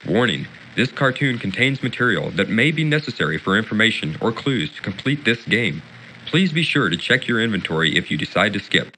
Warning: this cartoon contains material that may be necessary for information or clues to complete this game. Please be sure to check your inventory if you decide to skip.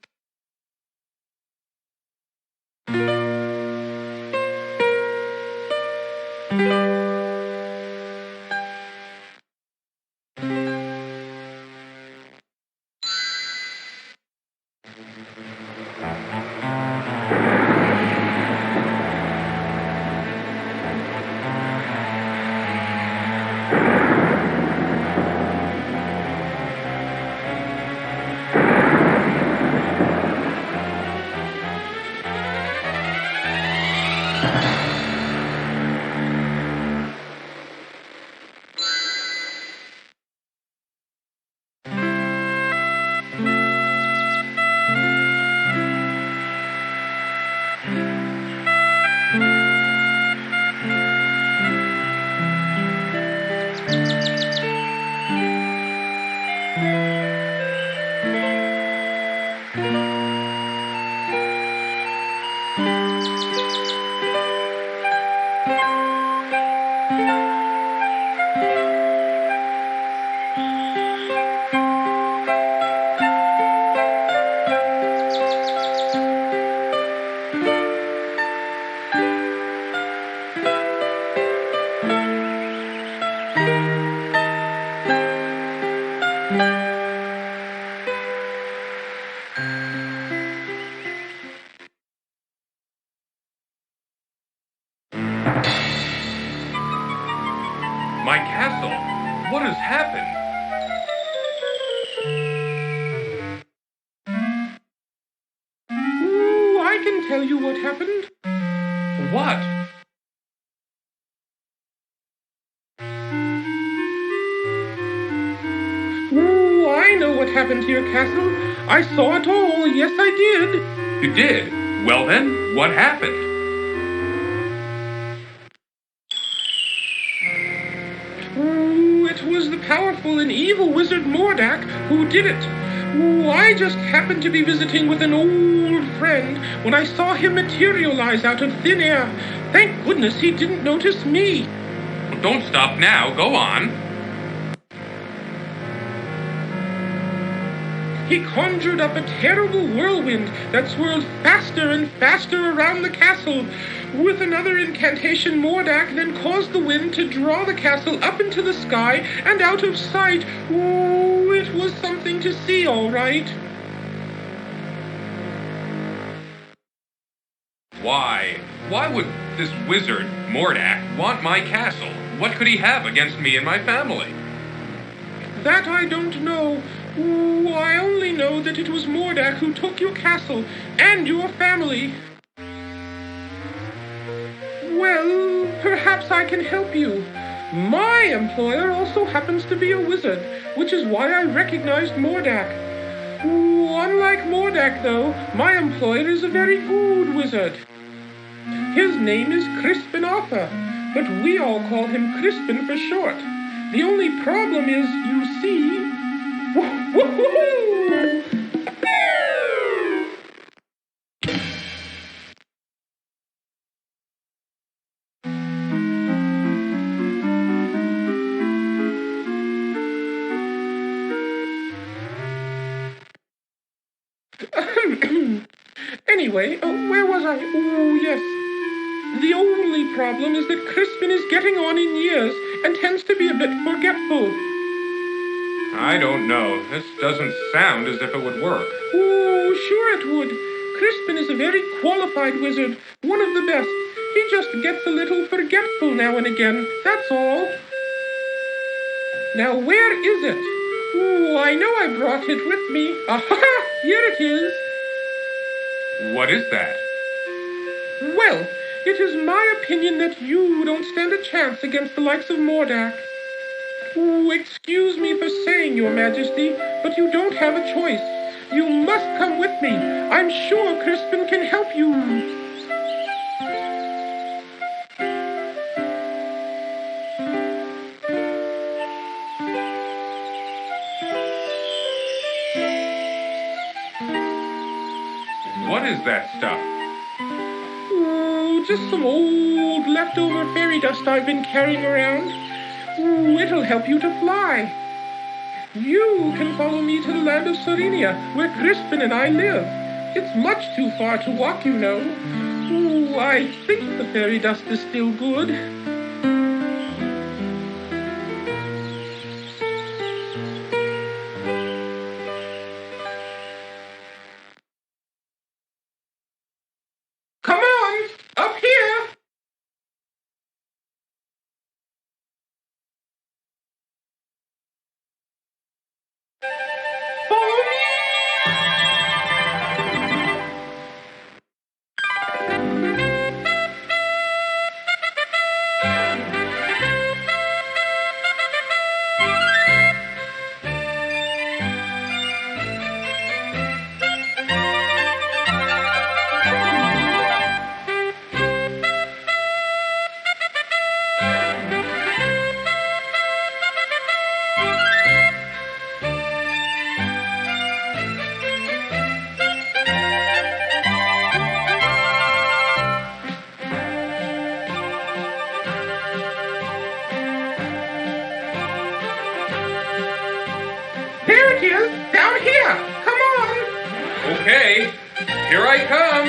My castle! What has happened? Ooh, I can tell you what happened. What? Ooh, I know what happened to your castle. I saw it all. Yes, I did. You did? Well then, what happened? Ooh, it was the powerful and evil wizard Mordak who did it. Ooh, I just happened to be visiting with an old friend when I saw him materialize out of thin air. Thank goodness he didn't notice me. Well, don't stop now. Go on. He conjured up a terrible whirlwind that swirled faster and faster around the castle. With another incantation, Mordak then caused the wind to draw the castle up into the sky and out of sight. Ooh, it was something to see, all right. Why? Why would this wizard, Mordak, want my castle? What could he have against me and my family? That I don't know. Ooh, I only know that it was Mordak who took your castle and your family. Well, perhaps I can help you. My employer also happens to be a wizard, which is why I recognized Mordak. Ooh, unlike Mordak, though, my employer is a very good wizard. His name is Crispin Arthur, but we all call him Crispin for short. The only problem is, you see... Woo-hoo-hoo! Anyway, where was I? Oh, yes. The only problem is that Crispin is getting on in years and tends to be a bit forgetful. I don't know. This doesn't sound as if it would work. Oh, sure it would. Crispin is a very qualified wizard, one of the best. He just gets a little forgetful now and again, that's all. Now, where is it? Oh, I know I brought it with me. Aha! Here it is. What is that? Well, it is my opinion that you don't stand a chance against the likes of Mordak. Oh, excuse me for saying, Your Majesty, but you don't have a choice. You must come with me. I'm sure Crispin can help you. What is that stuff? Oh, just some old leftover fairy dust I've been carrying around. Ooh, it'll help you to fly. You can follow me to the land of Serenia, where Crispin and I live. It's much too far to walk, you know. Ooh, I think the fairy dust is still good. Come on, up here! Follow me! There it is, down here. Come on. Okay, here I come.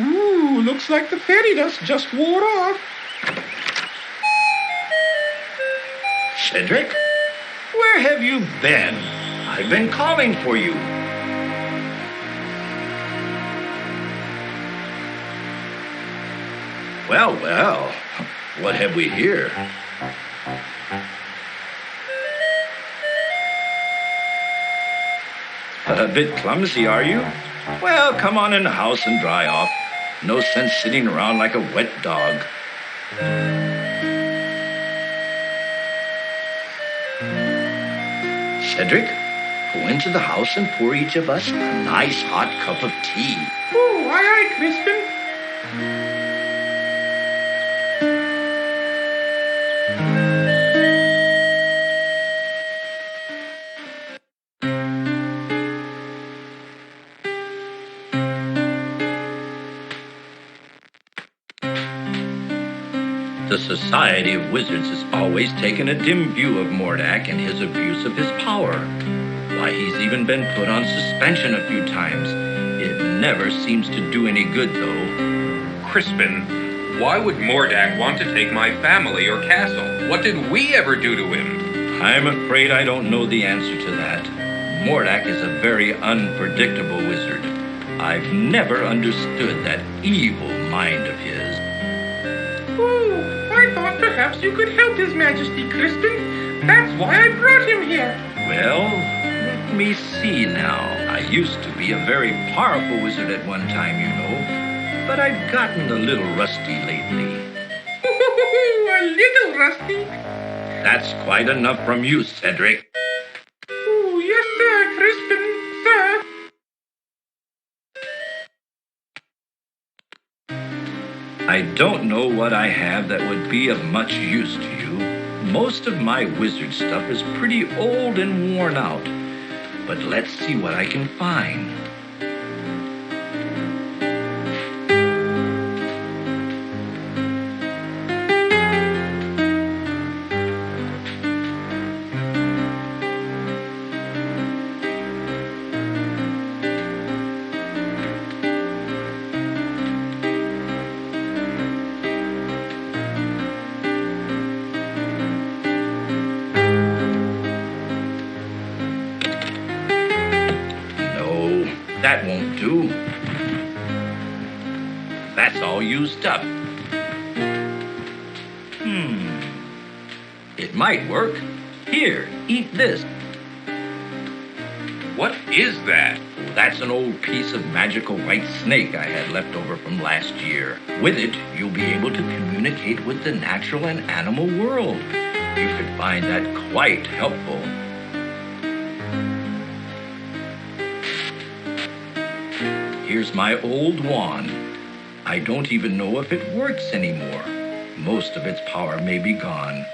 Ooh, looks like the fairy dust just wore off. Cedric, where have you been? I've been calling for you. Well, well, what have we here? A bit clumsy, are you? Well, come on in the house and dry off. No sense sitting around like a wet dog. Cedric, go into the house and pour each of us a nice hot cup of tea. Ooh, aye, Crispin. The Society of Wizards has always taken a dim view of Mordak and his abuse of his power. Why, he's even been put on suspension a few times. It never seems to do any good, though. Crispin, why would Mordak want to take my family or castle? What did we ever do to him? I'm afraid I don't know the answer to that. Mordak is a very unpredictable wizard. I've never understood that evil mind of his. Ooh, I thought perhaps you could help His Majesty, Crispin. That's why I brought him here. Well, let me see now. I used to be a very powerful wizard at one time, you know, but I've gotten a little rusty lately. A little rusty. That's quite enough from you, Cedric. Ooh, yes, sir, Crispin, sir. I don't know what I have that would be of much use to you. Most of my wizard stuff is pretty old and worn out. But let's see what I can find. That won't do. That's all used up. It might work. Here, eat this. What is that? That's an old piece of magical white snake I had left over from last year. With it, you'll be able to communicate with the natural and animal world. You could find that quite helpful. Here's my old wand. I don't even know if it works anymore. Most of its power may be gone.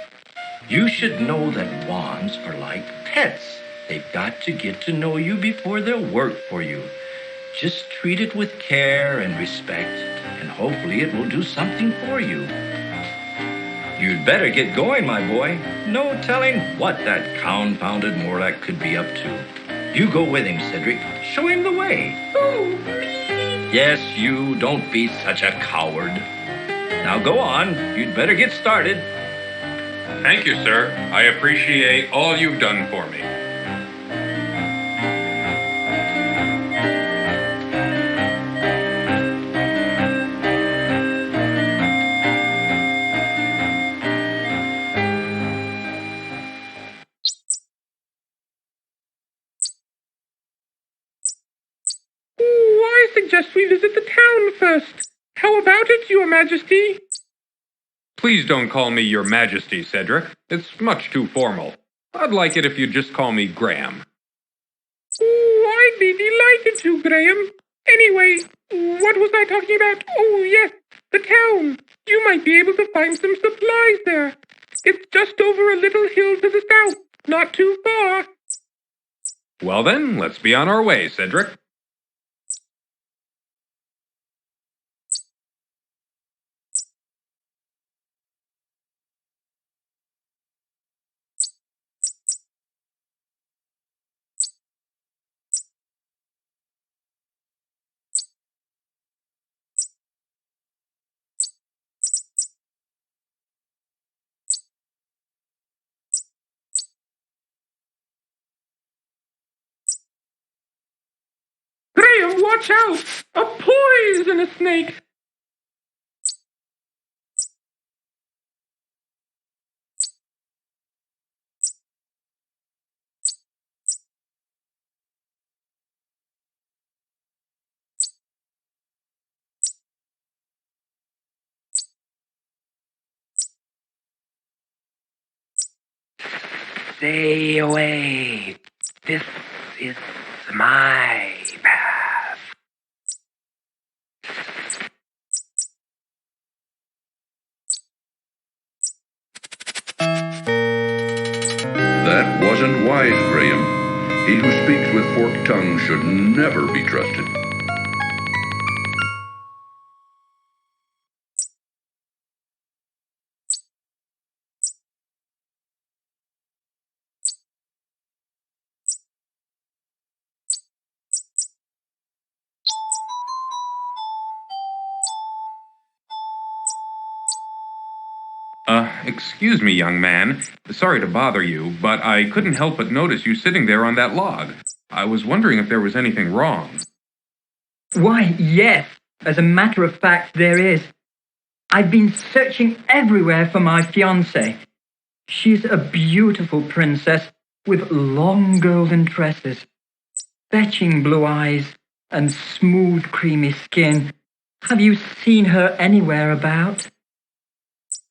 You should know that wands are like pets. They've got to get to know you before they'll work for you. Just treat it with care and respect, and hopefully it will do something for you. You'd better get going, my boy. No telling what that confounded Morlock could be up to. You go with him, Cedric. Show him the way. Oh, me? Yes, you. Don't be such a coward. Now go on. You'd better get started. Thank you, sir. I appreciate all you've done for me. I suggest we visit the town first. How about it, Your Majesty? Please don't call me Your Majesty, Cedric. It's much too formal. I'd like it if you'd just call me Graham. I'd be delighted to, Graham. Anyway, what was I talking about? Oh, yes, the town. You might be able to find some supplies there. It's just over a little hill to the south, not too far. Well then, let's be on our way, Cedric. Graham, watch out! A poisonous snake! Stay away. This is my path. That wasn't wise, Graham. He who speaks with forked tongue should never be trusted. Excuse me, young man. Sorry to bother you, but I couldn't help but notice you sitting there on that log. I was wondering if there was anything wrong. Why, yes. As a matter of fact, there is. I've been searching everywhere for my fiancée. She's a beautiful princess with long golden tresses, fetching blue eyes, and smooth creamy skin. Have you seen her anywhere about?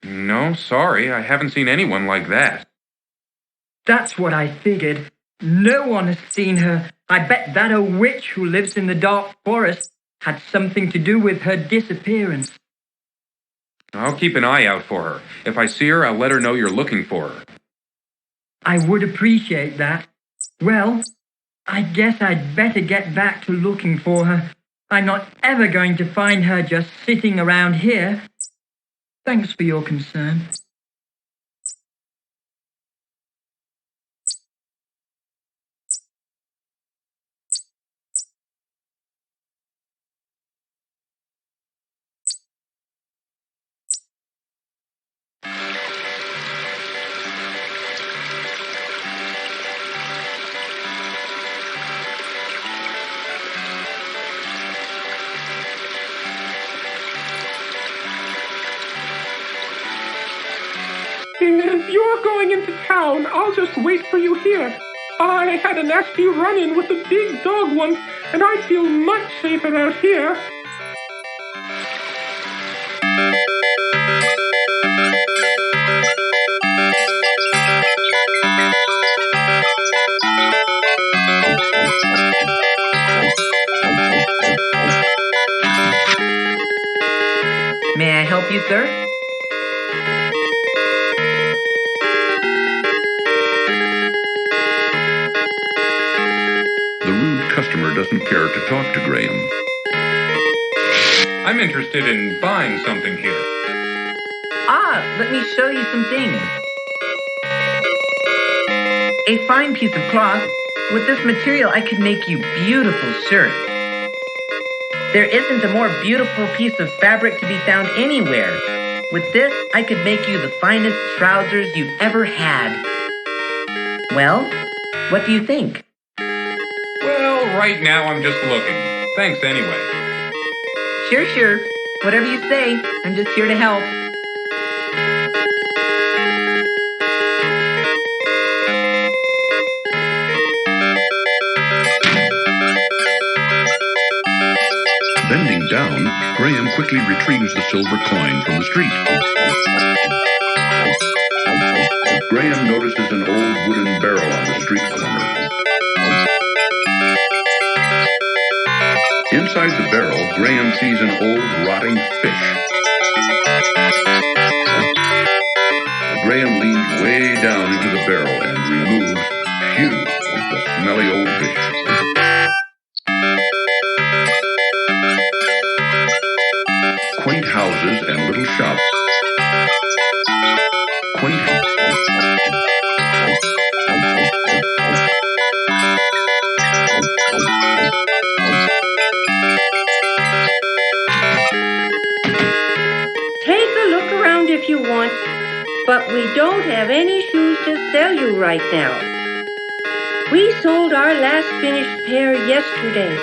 No, sorry, I haven't seen anyone like that. That's what I figured. No one has seen her. I bet that a witch who lives in the dark forest had something to do with her disappearance. I'll keep an eye out for her. If I see her, I'll let her know you're looking for her. I would appreciate that. Well, I guess I'd better get back to looking for her. I'm not ever going to find her just sitting around here. Thanks for your concern. If you're going into town, I'll just wait for you here. I had a nasty run-in with a big dog once, and I'd feel much safer out here. sir. The rude customer doesn't care to talk to Graham. I'm interested in buying something here. Let me show you some things. A fine piece of cloth. With this material, I could make you beautiful shirts. There isn't a more beautiful piece of fabric to be found anywhere. With this, I could make you the finest trousers you've ever had. Well, what do you think? Well, right now I'm just looking. Thanks anyway. Sure. Whatever you say, I'm just here to help. Bending down, Graham quickly retrieves the silver coin from the street. Graham notices an old wooden barrel on the street corner. Inside the barrel, Graham sees an old rotting fish. Graham leans way down into the barrel and removes, the smelly old fish. Quaint houses and little shops. Take a look around if you want, but we don't have any shoes to sell you right now. We sold our last finished pair yesterday.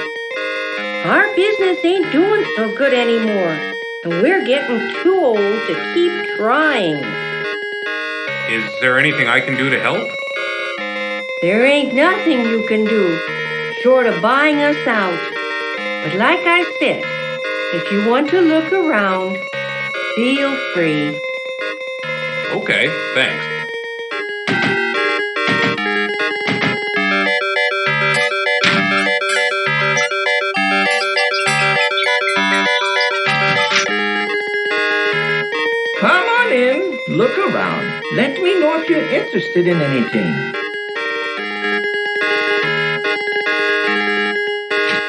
Our business ain't doing so good anymore, and we're getting too old to keep trying. Is there anything I can do to help? There ain't nothing you can do, short of buying us out. But like I said, if you want to look around, feel free. Okay, thanks. Come on in, look around. Let me know if you're interested in anything.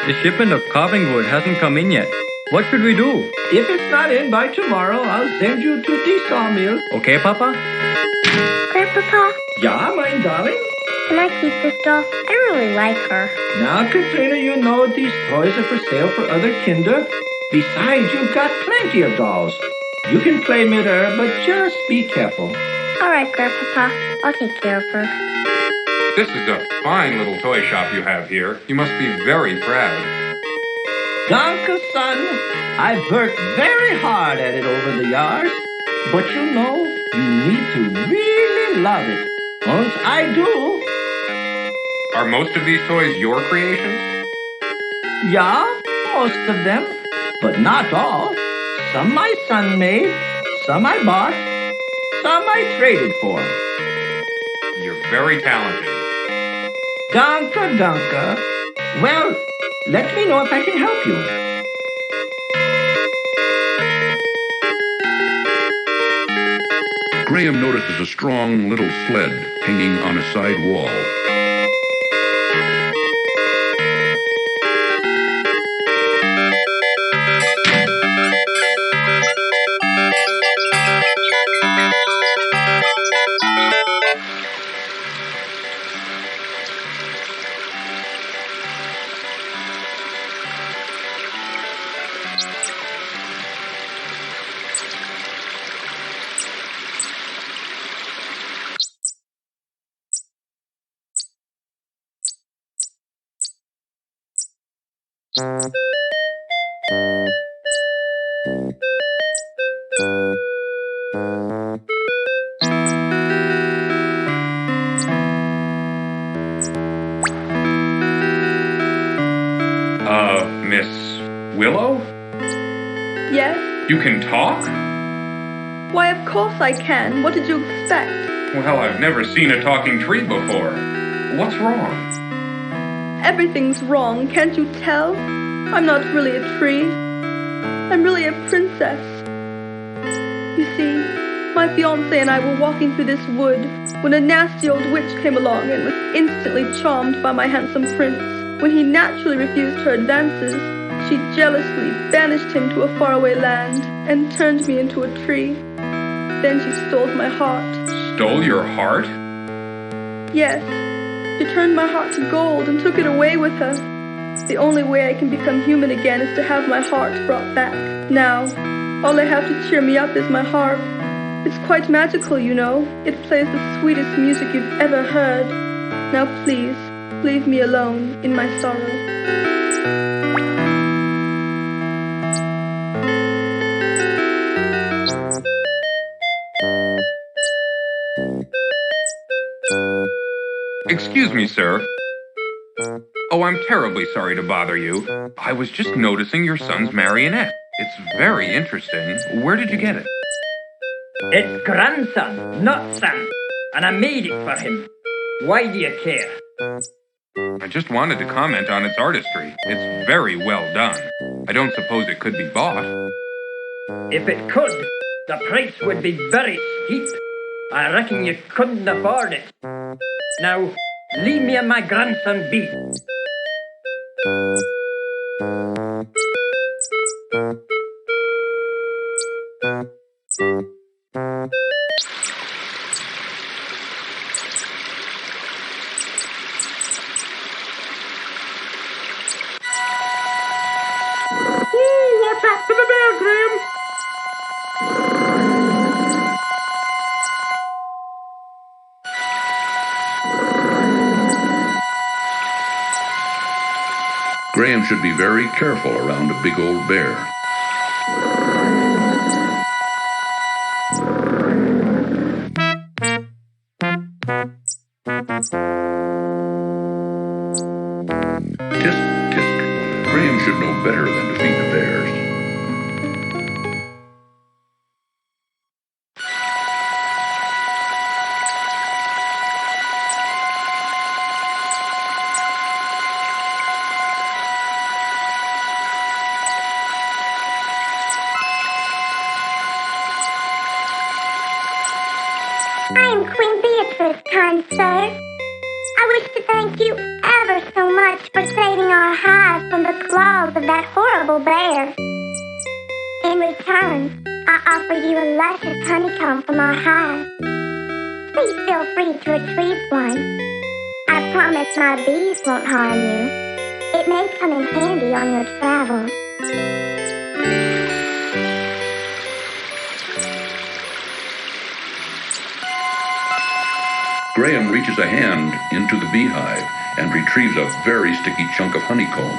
The shipment of carving wood hasn't come in yet. What should we do? If it's not in by tomorrow, I'll send you to the sawmill. Okay, Papa? Grandpapa, Yeah, my darling? can I keep this doll? I really like her. Now, Katrina, you know these toys are for sale for other kinder. Besides, you've got plenty of dolls. You can play with her, but just be careful. All right, Grandpapa, I'll take care of her. This is a fine little toy shop you have here. You must be very proud. Danke, son. I've worked very hard at it over the years. But you know, you need to really love it. And I do. Are most of these toys your creations? Yeah, most of them. But not all. Some my son made, some I bought, some I traded for. You're very talented. Danke. Well, let me know if I can help you. Graham notices a strong little sled hanging on a side wall. Miss Willow? Yes? You can talk? Why, of course I can. What did you expect? Well, I've never seen a talking tree before. What's wrong? Everything's wrong, can't you tell? I'm not really a tree. I'm really a princess. You see, my fiancé and I were walking through this wood when a nasty old witch came along and was instantly charmed by my handsome prince. When he naturally refused her advances, she jealously banished him to a faraway land and turned me into a tree. Then she stole my heart. Stole your heart? Yes, she turned my heart to gold and took it away with her. The only way I can become human again is to have my heart brought back. Now, all I have to cheer me up is my harp. It's quite magical, you know. It plays the sweetest music you've ever heard. Now please, leave me alone in my sorrow. Excuse me, sir. Oh, I'm terribly sorry to bother you. I was just noticing your son's marionette. It's very interesting. Where did you get it? It's grandson, not son. And I made it for him. Why do you care? I just wanted to comment on its artistry. It's very well done. I don't suppose it could be bought. If it could, the price would be very steep. I reckon you couldn't afford it. Now, leave me and my grandson be. Watch out for the bear, Graham! Graham should be very careful around a big old bear. Tisk, tisk. Graham should know better than to feed the bears. I'm Queen Beatrice, kind sir. I wish to thank you ever so much for saving our hive from the claws of that horrible bear. In return, I offer you a luscious honeycomb from our hive. Please feel free to retrieve one. I promise my bees won't harm you. It may come in handy on your travels. Graham reaches a hand into the beehive and retrieves a very sticky chunk of honeycomb.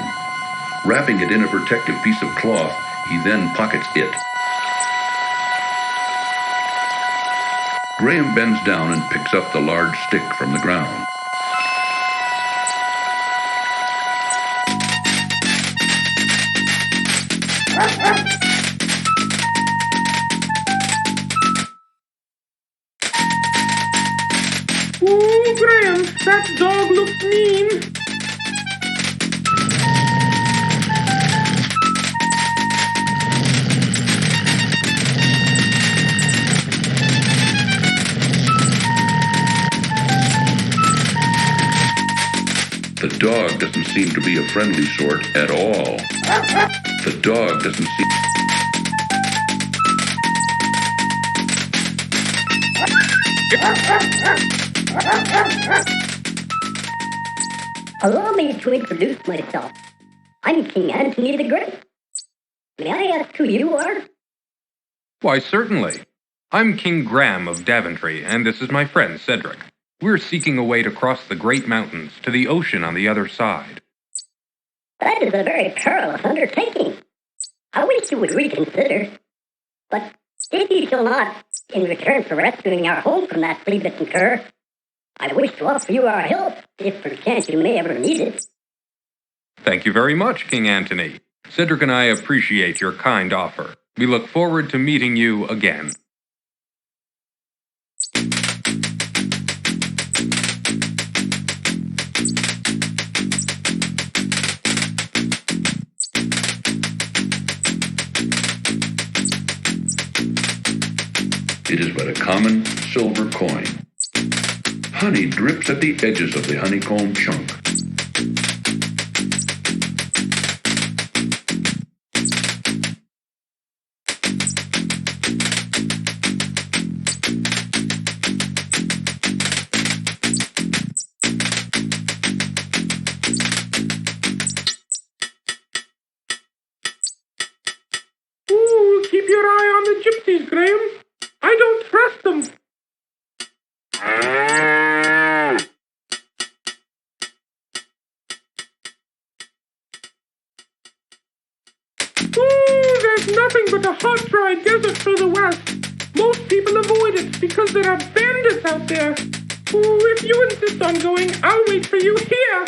Wrapping it in a protective piece of cloth, he then pockets it. Graham bends down and picks up the large stick from the ground. Ooh, Graham, that dog looks mean. The dog doesn't seem to be a friendly sort at all. The dog doesn't seem... Allow me to introduce myself. I'm King Anthony the Great. May I ask who you are? Why, certainly. I'm King Graham of Daventry, and this is my friend Cedric. We're seeking a way to cross the great mountains to the ocean on the other side. That is a very perilous undertaking. I wish you would reconsider. But if you shall not, in return for rescuing our home from that flea-bitten cur, I wish to offer you our help, if perchance you may ever need it. Thank you very much, King Antony. Cedric and I appreciate your kind offer. We look forward to meeting you again. It is but a common silver coin. Honey drips at the edges of the honeycomb chunk. Ooh, keep your eye on the gypsies, Graham. I don't trust them. Ooh, there's nothing but a hot, dry desert further west. Most people avoid it because there are bandits out there. Ooh, if you insist on going, I'll wait for you here.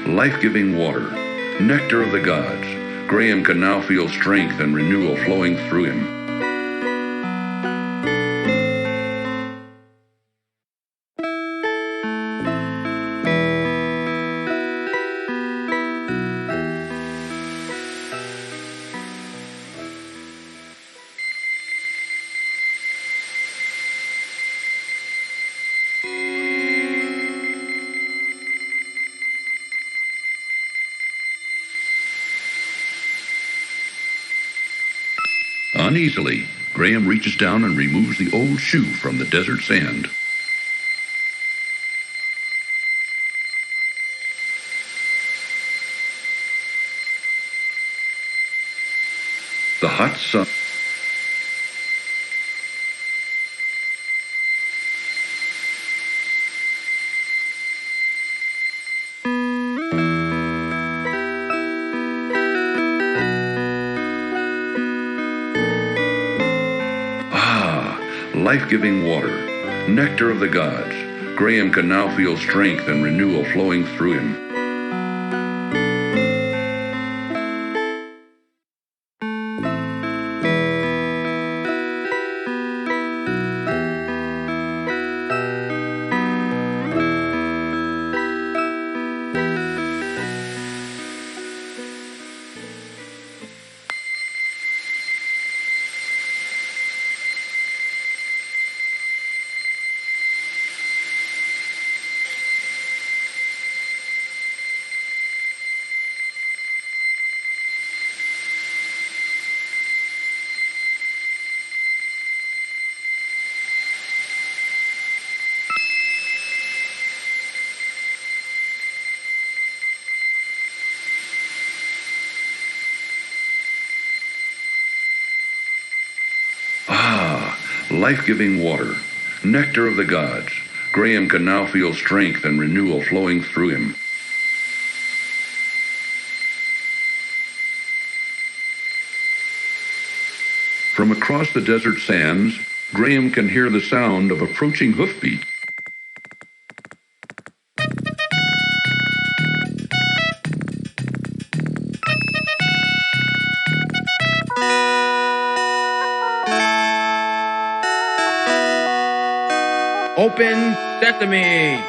Life-giving water, nectar of the gods. Graham can now feel strength and renewal flowing through him. Uneasily, Graham reaches down and removes the old shoe from the desert sand. The hot sun. Life-giving water, nectar of the gods. Graham can now feel strength and renewal flowing through him. Life-giving water, nectar of the gods. Graham can now feel strength and renewal flowing through him. From across the desert sands, Graham can hear the sound of approaching hoofbeats. Open sesame!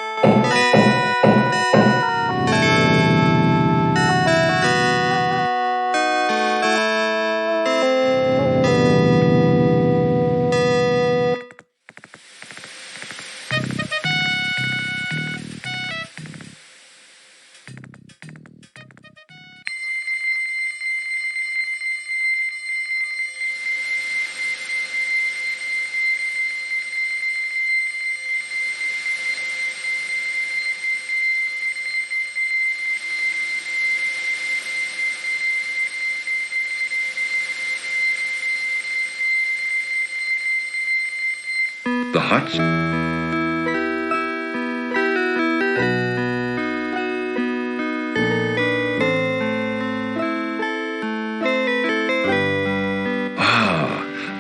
The hot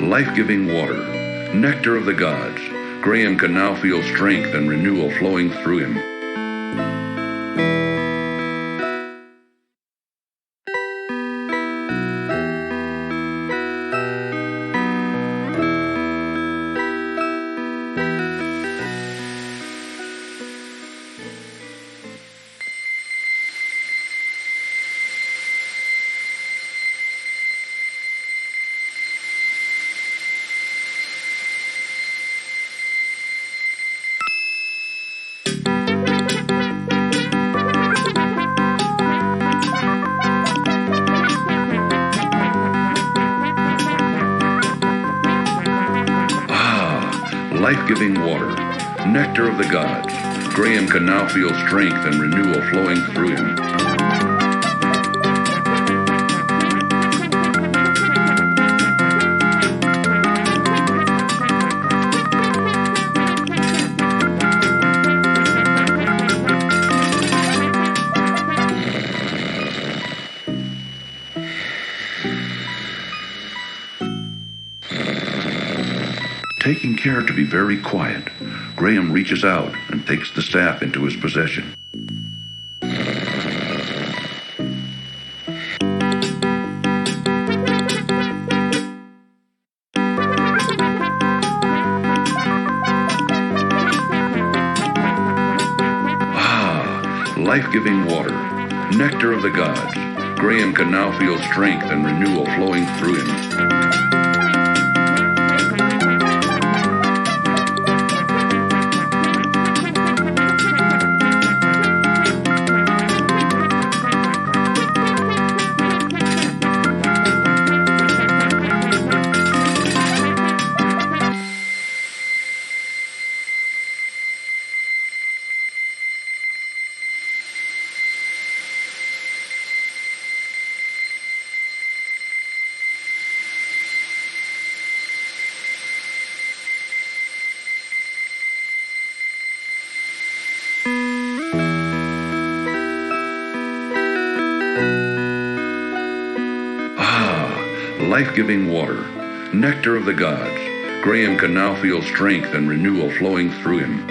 life-giving water, nectar of the gods. Graham can now feel strength and renewal flowing through him. Life-giving water, nectar of the gods. Graham can now feel strength and renewal flowing through him. Taking care to be very quiet, Graham reaches out and takes the staff into his possession. Life-giving water, nectar of the gods. Graham can now feel strength and renewal flowing through him. Life-giving water, nectar of the gods. Graham can now feel strength and renewal flowing through him.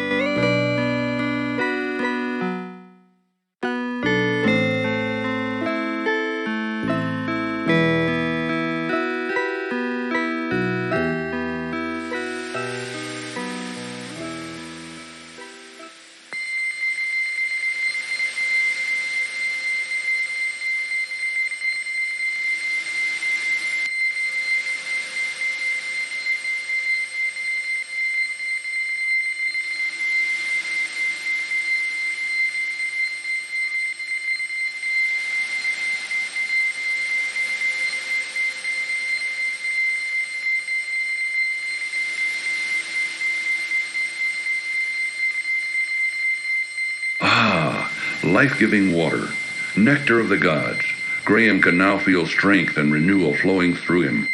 Life-giving water, nectar of the gods. Graham can now feel strength and renewal flowing through him.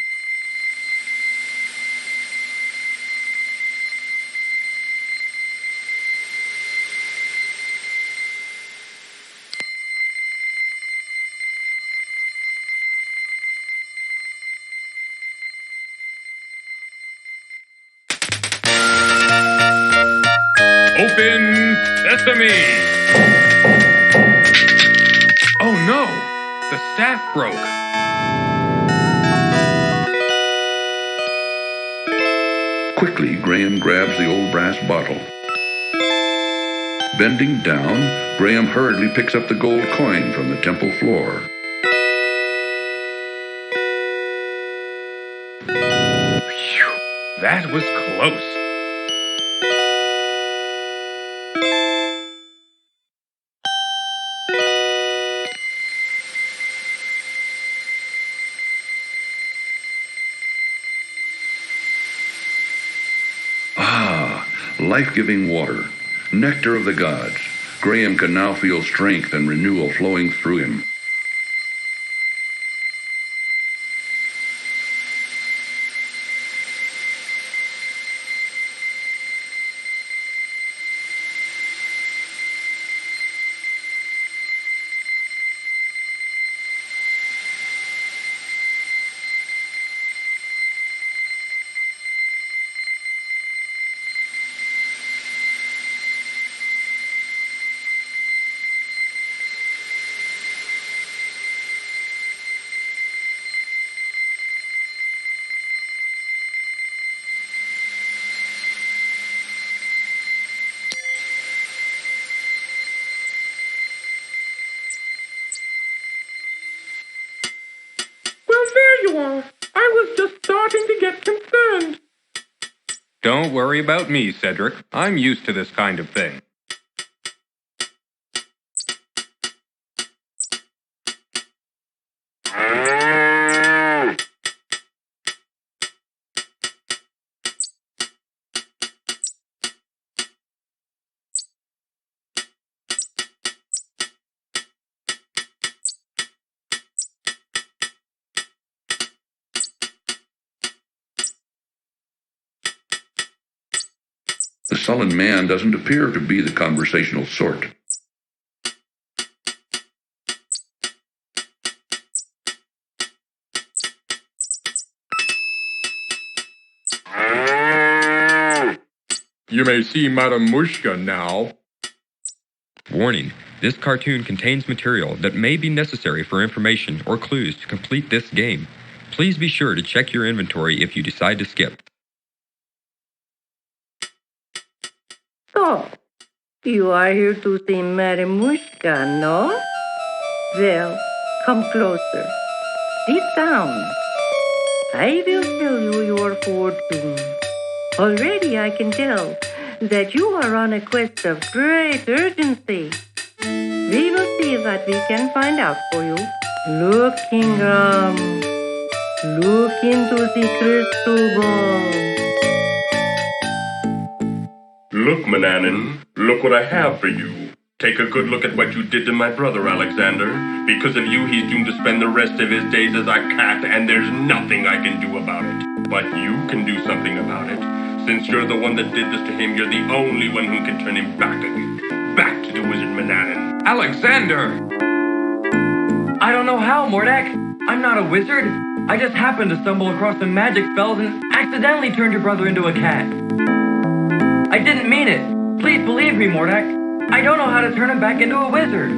Open sesame! Oh no! The staff broke. Quickly, Graham grabs the old brass bottle. Bending down, Graham hurriedly picks up the gold coin from the temple floor. Phew, that was close. Life-giving water, nectar of the gods. Graham can now feel strength and renewal flowing through him. you are. I was just starting to get concerned. Don't worry about me, Cedric. I'm used to this kind of thing. The sullen man doesn't appear to be the conversational sort. You may see Madame Mushka now. Warning, this cartoon contains material that may be necessary for information or clues to complete this game. Please be sure to check your inventory if you decide to skip. So, you are here to see Madame Mushka, no? Well, come closer. Sit down. I will tell you your fortune. Already I can tell that you are on a quest of great urgency. We will see what we can find out for you. Look, Ingram. Look into the crystal ball. Look, Mananin, look what I have for you. Take a good look at what you did to my brother, Alexander. Because of you, he's doomed to spend the rest of his days as a cat, and there's nothing I can do about it. But you can do something about it. Since you're the one that did this to him, you're the only one who can turn him back again. Back to the wizard Mananin. Alexander! I don't know how, Mordak. I'm not a wizard. I just happened to stumble across some magic spells and accidentally turned your brother into a cat. I didn't mean it. Please believe me, Mordak. I don't know how to turn him back into a wizard.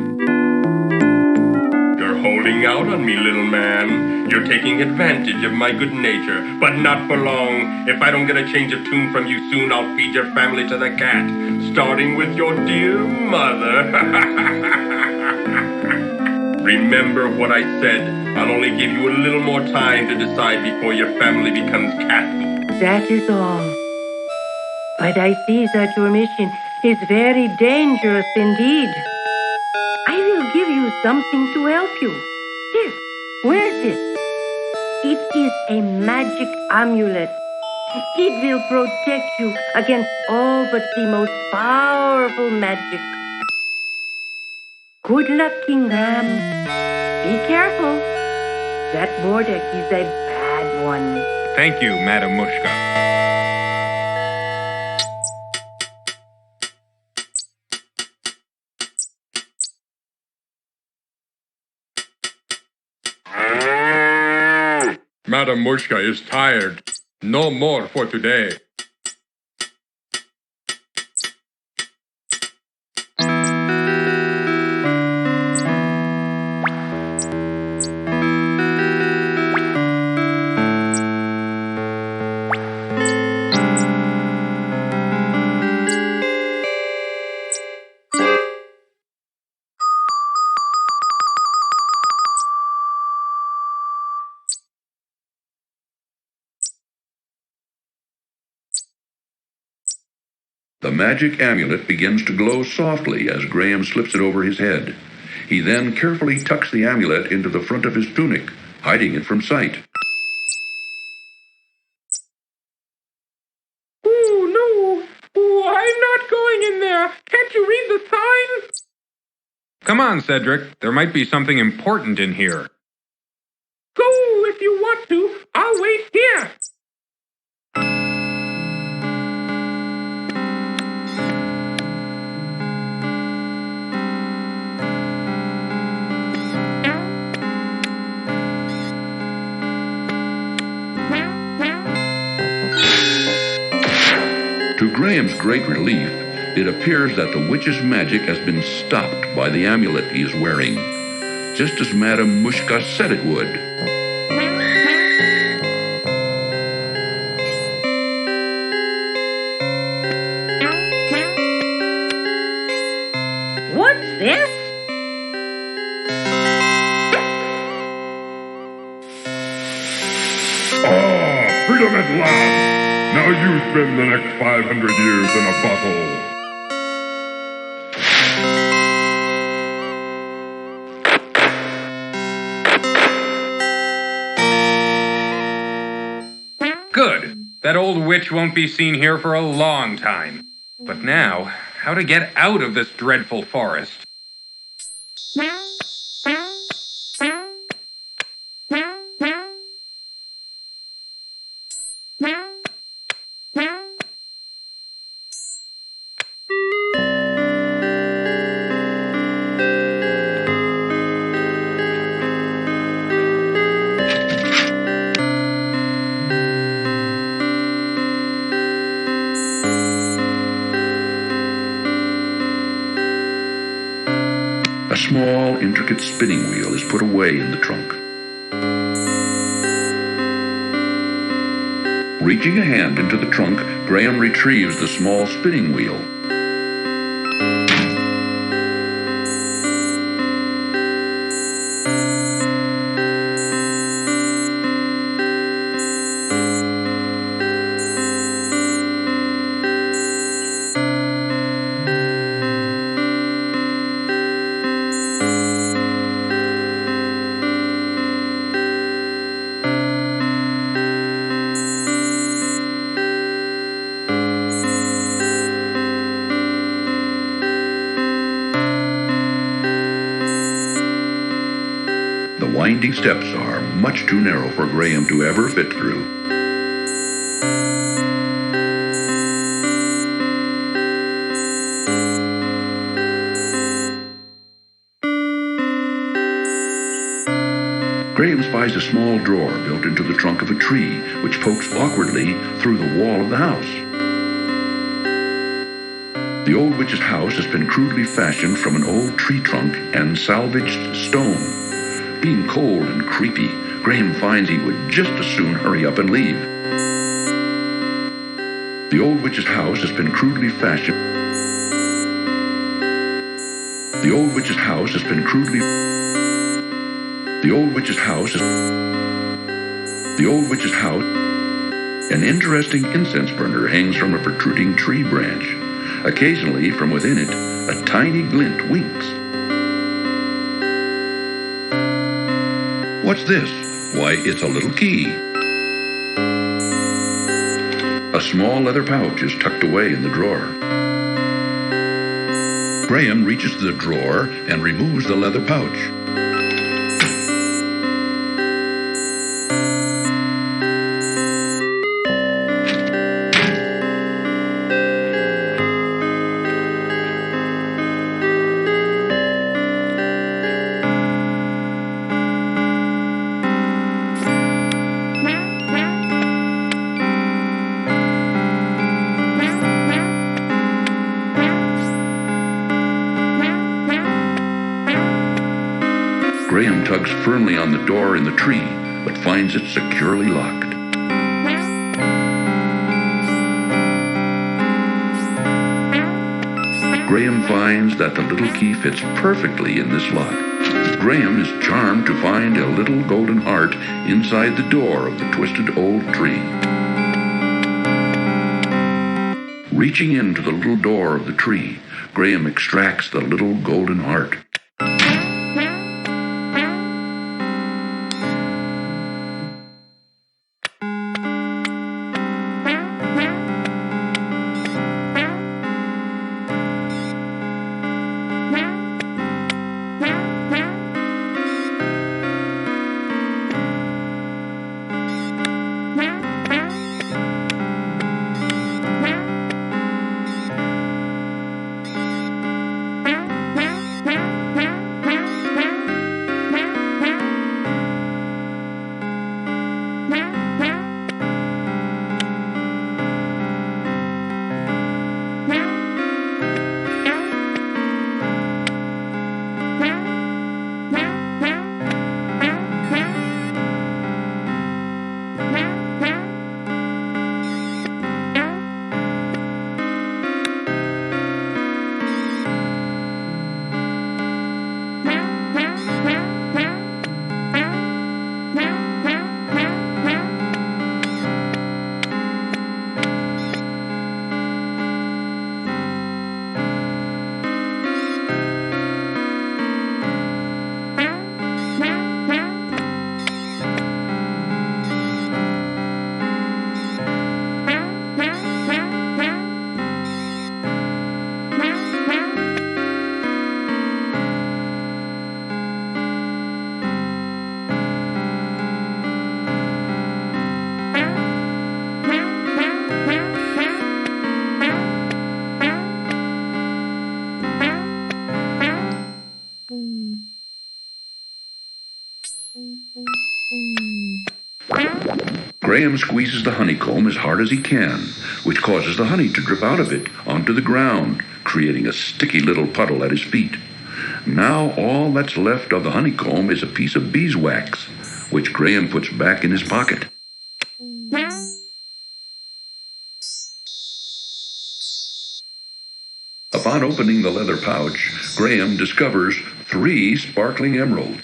You're holding out on me, little man. You're taking advantage of my good nature, but not for long. If I don't get a change of tune from you soon, I'll feed your family to the cat, starting with your dear mother. Remember what I said. I'll only give you a little more time to decide before your family becomes cat food. That is all. But I see that your mission is very dangerous indeed. I will give you something to help you. Here, wear this. It is a magic amulet. It will protect you against all but the most powerful magic. Good luck, King Ram. Be careful. That Mordek is a bad one. Thank you, Madame Mushka. Madame Mushka is tired. No more for today. The magic amulet begins to glow softly as Graham slips it over his head. He then carefully tucks the amulet into the front of his tunic, hiding it from sight. Oh, no. Oh, I'm not going in there. Can't you read the sign? Come on, Cedric. There might be something important in here. Go if you want to. I'll wait here. To Graham's great relief, it appears that the witch's magic has been stopped by the amulet he is wearing, just as Madame Mushka said it would. What's this? Freedom at last! Now you spend the next 500 years in a bottle. Good. That old witch won't be seen here for a long time. But now, how to get out of this dreadful forest? A small, intricate spinning wheel is put away in the trunk. Reaching a hand into the trunk, Graham retrieves the small spinning wheel. The winding steps are much too narrow for Graham to ever fit through. Graham spies a small drawer built into the trunk of a tree, which pokes awkwardly through the wall of the house. The old witch's house has been crudely fashioned from an old tree trunk and salvaged stone. Being cold and creepy, Graham finds he would just as soon hurry up and leave. The old witch's house has been crudely fashioned. The old witch's house has been crudely. The old witch's house is. The old witch's house. An interesting incense burner hangs from a protruding tree branch. Occasionally, from within it, a tiny glint winks. What's this? Why, it's a little key. A small leather pouch is tucked away in the drawer. Graham reaches the drawer and removes the leather pouch. Graham tugs firmly on the door in the tree, but finds it securely locked. Graham finds that the little key fits perfectly in this lock. Graham is charmed to find a little golden heart inside the door of the twisted old tree. Reaching into the little door of the tree, Graham extracts the little golden heart. Graham squeezes the honeycomb as hard as he can, which causes the honey to drip out of it onto the ground, creating a sticky little puddle at his feet. Now all that's left of the honeycomb is a piece of beeswax, which Graham puts back in his pocket. Upon opening the leather pouch, Graham discovers 3 sparkling emeralds.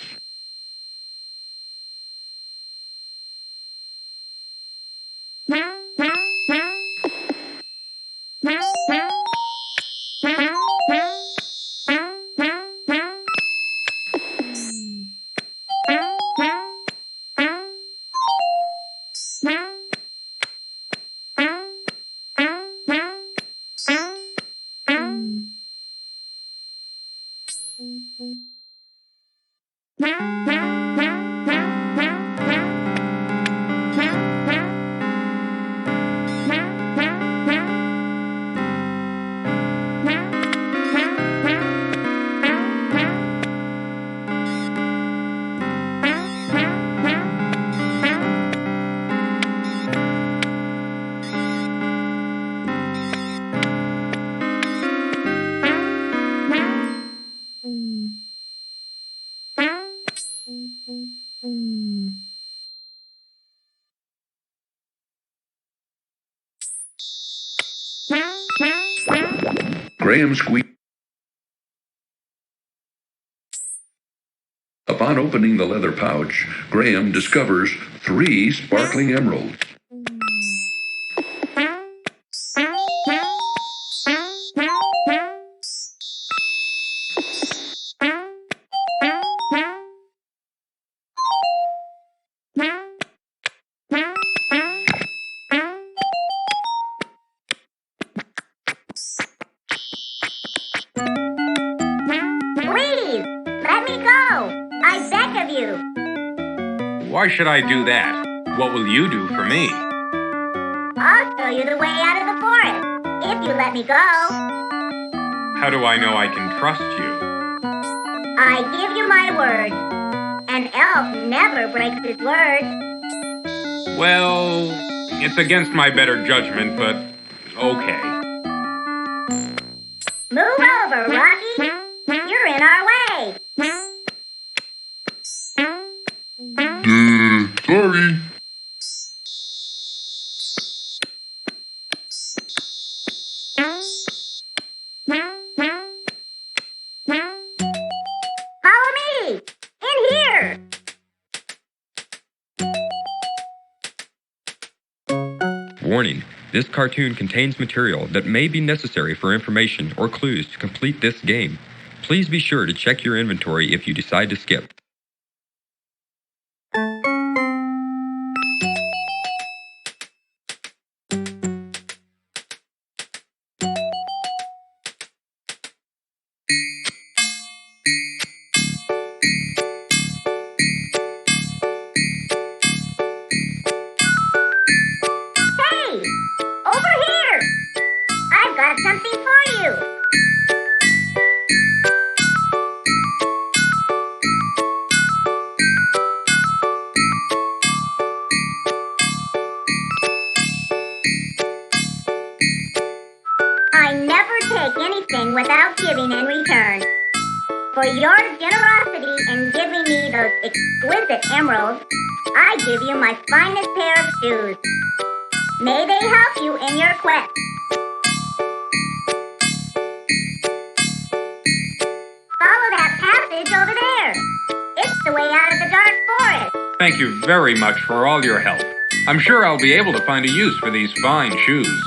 Graham squeezed. Upon opening the leather pouch, Graham discovers 3 sparkling emeralds. Please, let me go. I beg of you. Why should I do that? What will you do for me? I'll show you the way out of the forest, if you let me go. How do I know I can trust you? I give you my word. An elf never breaks his word. Well, it's against my better judgment, but okay. Move over, Rocky. You're in our way. Sorry. Follow me. In here. Warning. This cartoon contains material that may be necessary for information or clues to complete this game. Please be sure to check your inventory if you decide to skip. Hey, over here. I've got something for you. I never take anything without giving in return. For your generosity in giving me those exquisite emeralds, I give you my finest pair of shoes. May they help you in your quest. Follow that passage over there. It's the way out of the dark forest. Thank you very much for all your help. I'm sure I'll be able to find a use for these fine shoes.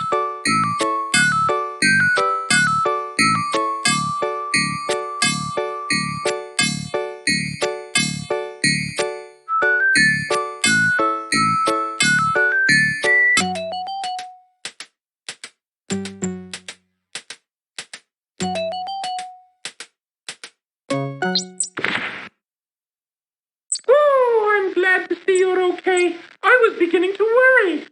Oh, I'm glad to see you're okay. I was beginning to worry.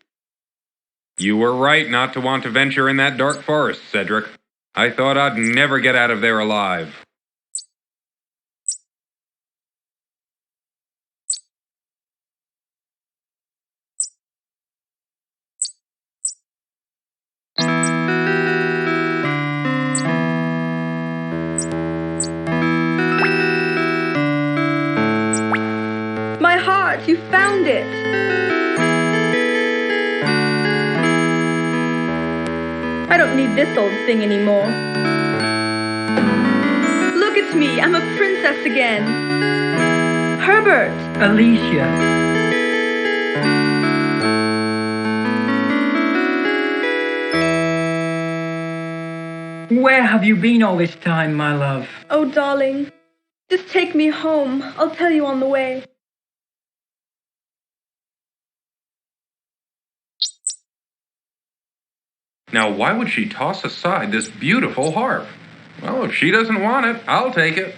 You were right not to want to venture in that dark forest, Cedric. I thought I'd never get out of there alive. it. I don't need this old thing anymore. Look at me, I'm a princess again. Herbert! Alicia. Where have you been all this time, my love? Oh, darling, just take me home. I'll tell you on the way. Now, why would she toss aside this beautiful harp? Well, if she doesn't want it, I'll take it.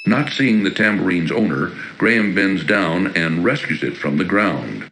Not seeing the tambourine's owner, Graham bends down and rescues it from the ground.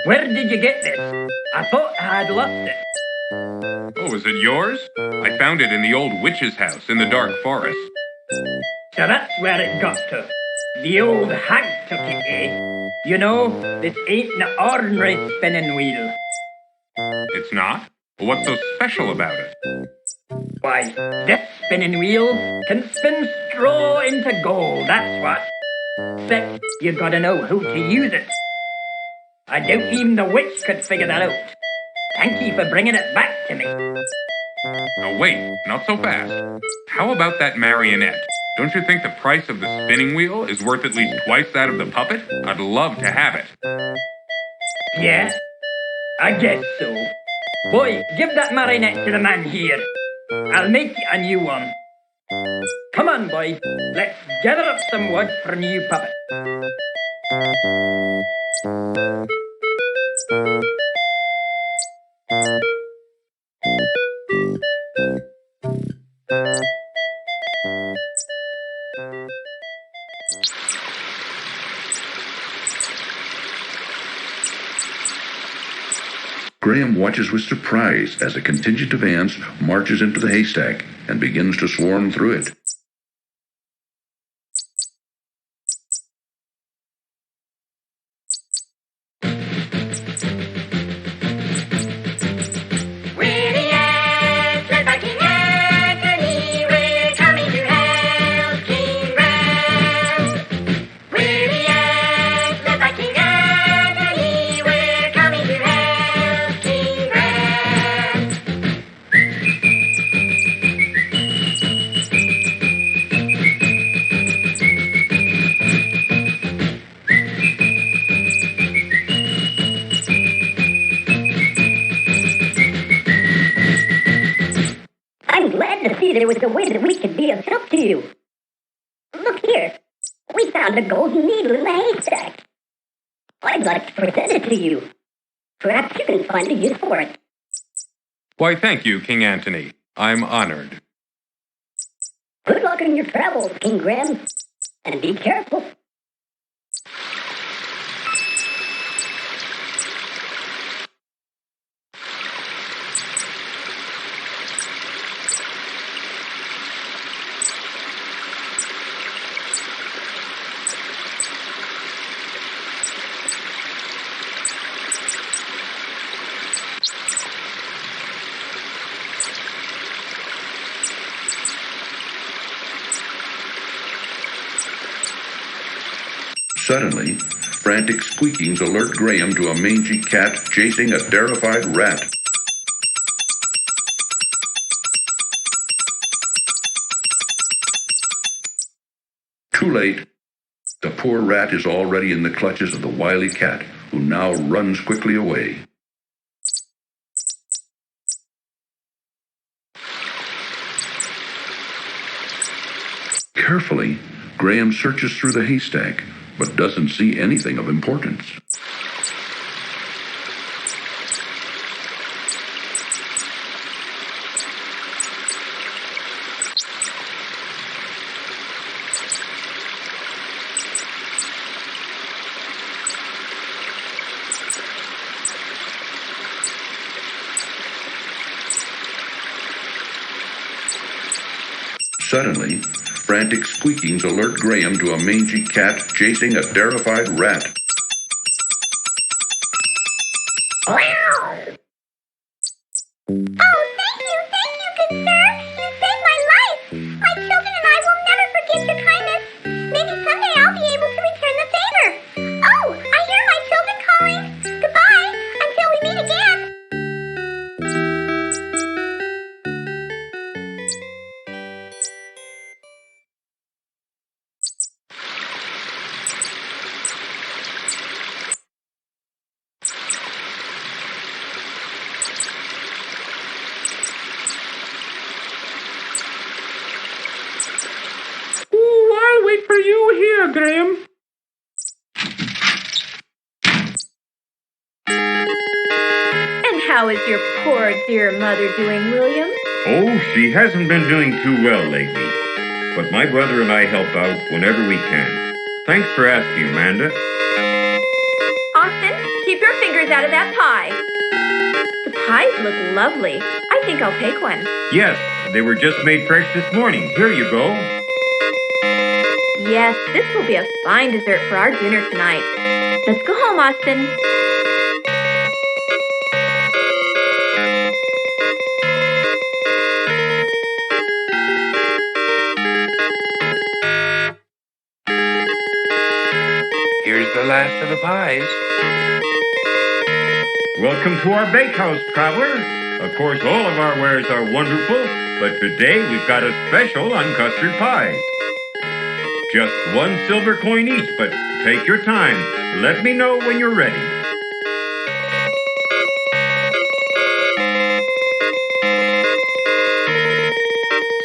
Where did you get this? I thought I had lost it. Oh, is it yours? I found it in the old witch's house in the dark forest. So that's where it got to. The old hag took it, eh? You know, this ain't an ordinary spinning wheel. It's not? What's so special about it? Why, this spinning wheel can spin straw into gold, that's what. Except you gotta know how to use it. I doubt even the witch could figure that out. Thank you for bringing it back to me. Oh, wait, not so fast. How about that marionette? Don't you think the price of the spinning wheel is worth at least twice that of the puppet? I'd love to have it. Yeah, I guess so. Boy, give that marionette to the man here. I'll make you a new one. Come on, boy. Let's gather up some wood for a new puppet. Graham watches with surprise as a contingent of ants marches into the haystack and begins to swarm through it. There was a way that we could be of help to you. Look here. We found a golden needle in the haystack. I'd like to present it to you. Perhaps you can find a use for it. Why, thank you, King Antony. I'm honored. Good luck in your travels, King Graham. And be careful. Suddenly, frantic squeakings alert Graham to a mangy cat chasing a terrified rat. Too late. The poor rat is already in the clutches of the wily cat, who now runs quickly away. Carefully, Graham searches through the haystack, but doesn't see anything of importance. Suddenly, frantic squeakings alert Graham to a mangy cat chasing a terrified rat. Oh, thank you, good sir. You saved my life. My children and I will never forget your kindness. Maybe someday I'll be able to return the favor. Oh, I hear my children calling. Goodbye, until we meet again. Ooh, I'll wait for you here, Graham. And how is your poor dear mother doing, William? Oh, she hasn't been doing too well lately. But my brother and I help out whenever we can. Thanks for asking, Amanda. Austin, keep your fingers out of that pie. The pies look lovely. I think I'll take one. Yes, they were just made fresh this morning. Here you go. Yes, this will be a fine dessert for our dinner tonight. Let's go home, Austin. Here's the last of the pies. Welcome to our bakehouse, traveler. Of course, all of our wares are wonderful, but today we've got a special on custard pie. Just 1 silver coin each, but take your time. Let me know when you're ready.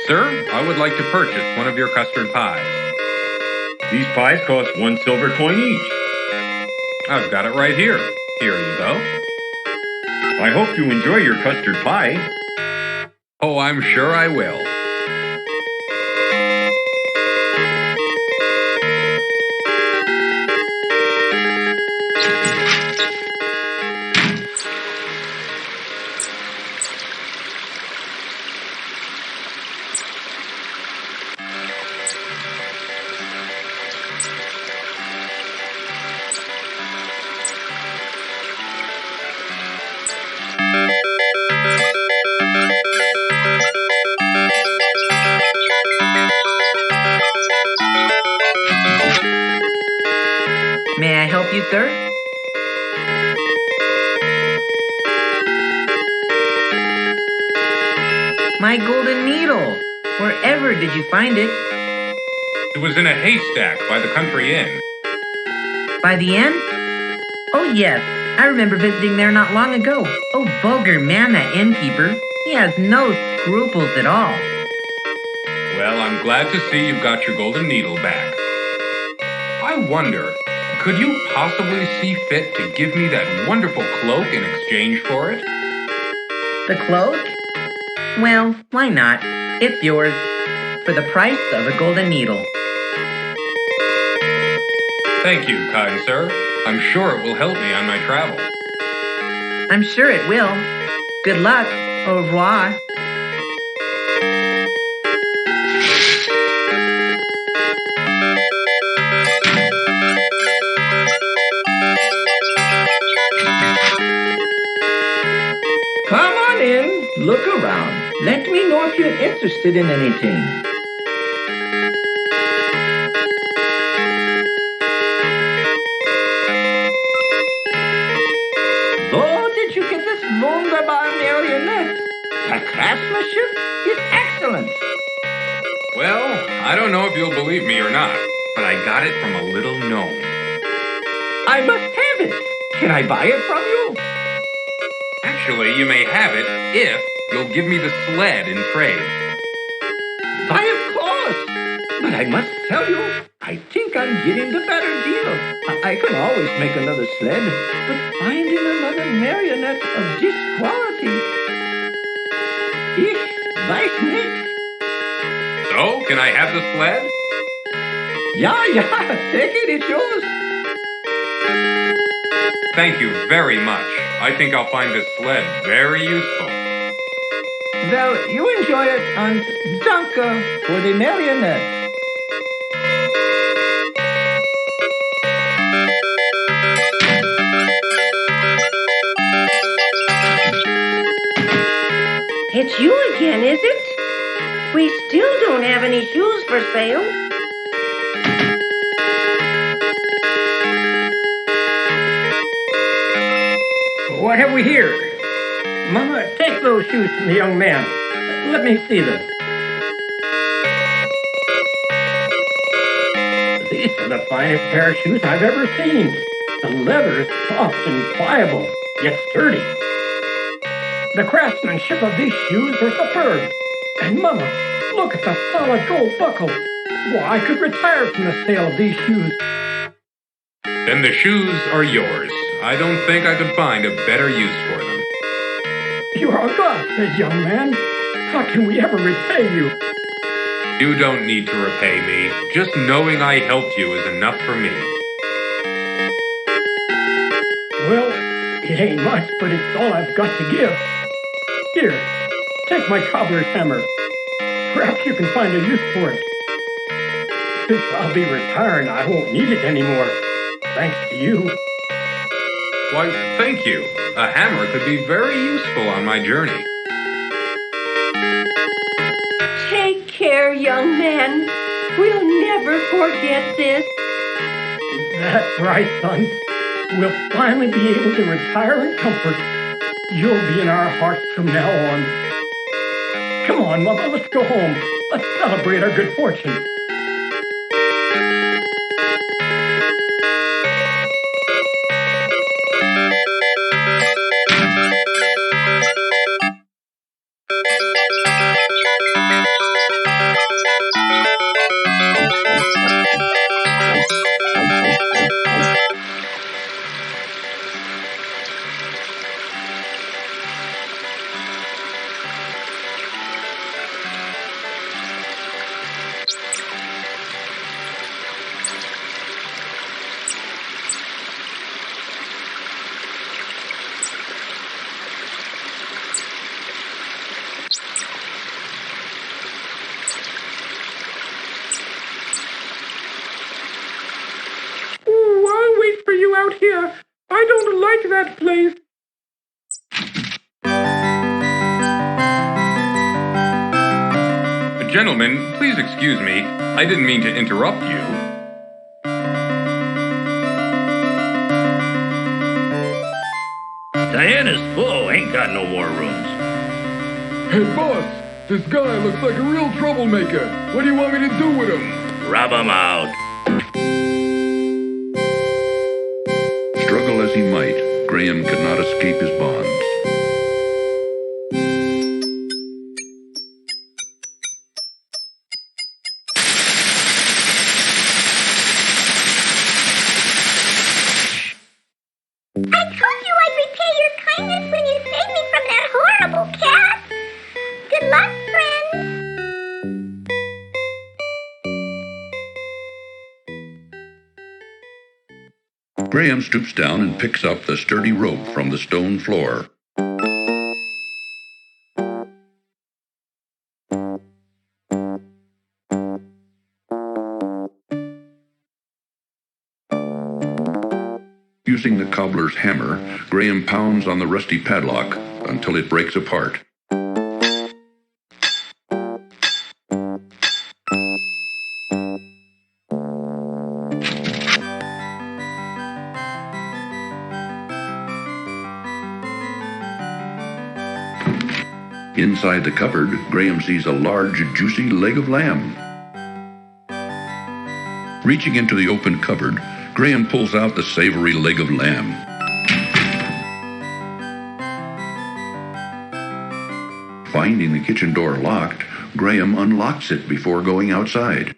Sir, I would like to purchase one of your custard pies. These pies cost 1 silver coin each. I've got it right here. Here you go. I hope you enjoy your custard pie. Oh, I'm sure I will. May I help you, sir? My golden needle. Wherever did you find it? It was in a haystack by the country inn. By the inn? Oh, yes. I remember visiting there not long ago. Oh, vulgar man, that innkeeper. He has no scruples at all. Well, I'm glad to see you've got your golden needle back. I wonder, could you possibly see fit to give me that wonderful cloak in exchange for it? The cloak? Well, why not? It's yours. For the price of a golden needle. Thank you, kind sir. I'm sure it will help me on my travel. I'm sure it will. Good luck. Au revoir. Come on in. Look around. Let me know if you're interested in anything. Oh, did you get this wunderbar marionette? The craftsmanship is excellent. Well, I don't know if you'll believe me or not, but I got it from a little gnome. I must have it. Can I buy it from you? Actually, you may have it if you'll give me the sled in trade. Why, of course. But I must tell you, I think I'm getting the better deal. I can always make another sled, but finding another marionette of this quality. Ich weiß nicht. So, can I have the sled? Yeah, take it, it's yours. Thank you very much. I think I'll find this sled very useful. Well, you enjoy it, and danke for the marionette. It's you again, is it? We still don't have any shoes for sale. What have we here? Mama, take those shoes from the young man. Let me see them. These are the finest pair of shoes I've ever seen. The leather is soft and pliable, yet sturdy. The craftsmanship of these shoes are superb. And Mama, look at the solid gold buckle. Why, I could retire from the sale of these shoes. Then the shoes are yours. I don't think I could find a better use for them. You are a godsend, young man. How can we ever repay you? You don't need to repay me. Just knowing I helped you is enough for me. Well, it ain't much, but it's all I've got to give. Here, take my cobbler's hammer. Perhaps you can find a use for it. Since I'll be retiring, I won't need it anymore. Thanks to you. Why, thank you. A hammer could be very useful on my journey. Take care, young man. We'll never forget this. That's right, son. We'll finally be able to retire in comfort. You'll be in our hearts from now on. Come on, Mother, let's go home. Let's celebrate our good fortune. I'll wait for you out here. I don't like that place. Gentlemen, please excuse me. I didn't mean to interrupt you. Diana's full, ain't got no more rooms. Hey, boss, this guy looks like a real troublemaker. What do you want me to do with him? Rub him out. Struggle as he might, Graham could not escape his bonds. I told you I'd repay your kindness when you saved me from that horrible cat. Good luck, friends. Graham stoops down and picks up the sturdy rope from the stone floor. Using the cobbler's hammer, Graham pounds on the rusty padlock until it breaks apart. Inside the cupboard, Graham sees a large, juicy leg of lamb. Reaching into the open cupboard, Graham pulls out the savory leg of lamb. Finding the kitchen door locked, Graham unlocks it before going outside.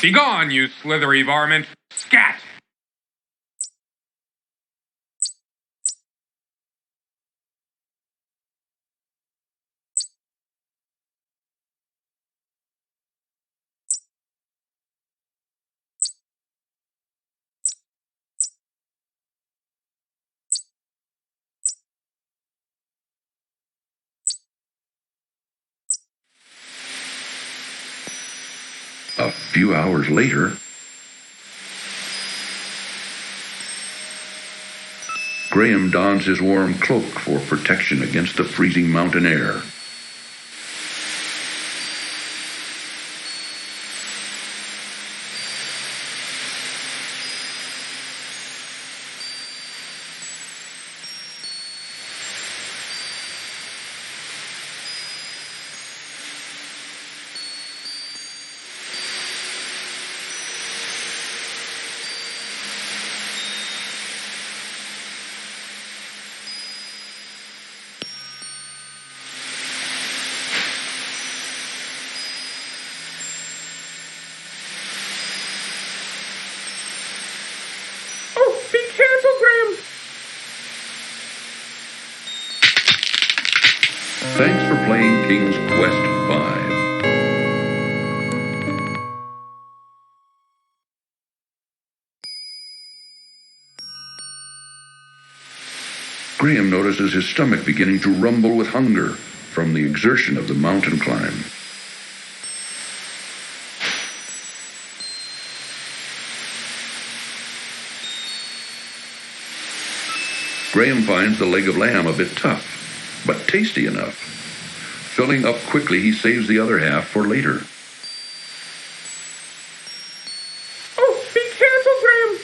Begone, you slithery varmint! Scat! A few hours later, Graham dons his warm cloak for protection against the freezing mountain air. Oh, be careful, Graham! Thanks for playing King's Quest 5. Graham notices his stomach beginning to rumble with hunger from the exertion of the mountain climb. Graham finds the leg of lamb a bit tough, but tasty enough. Filling up quickly, he saves the other half for later. Oh, be careful, Graham!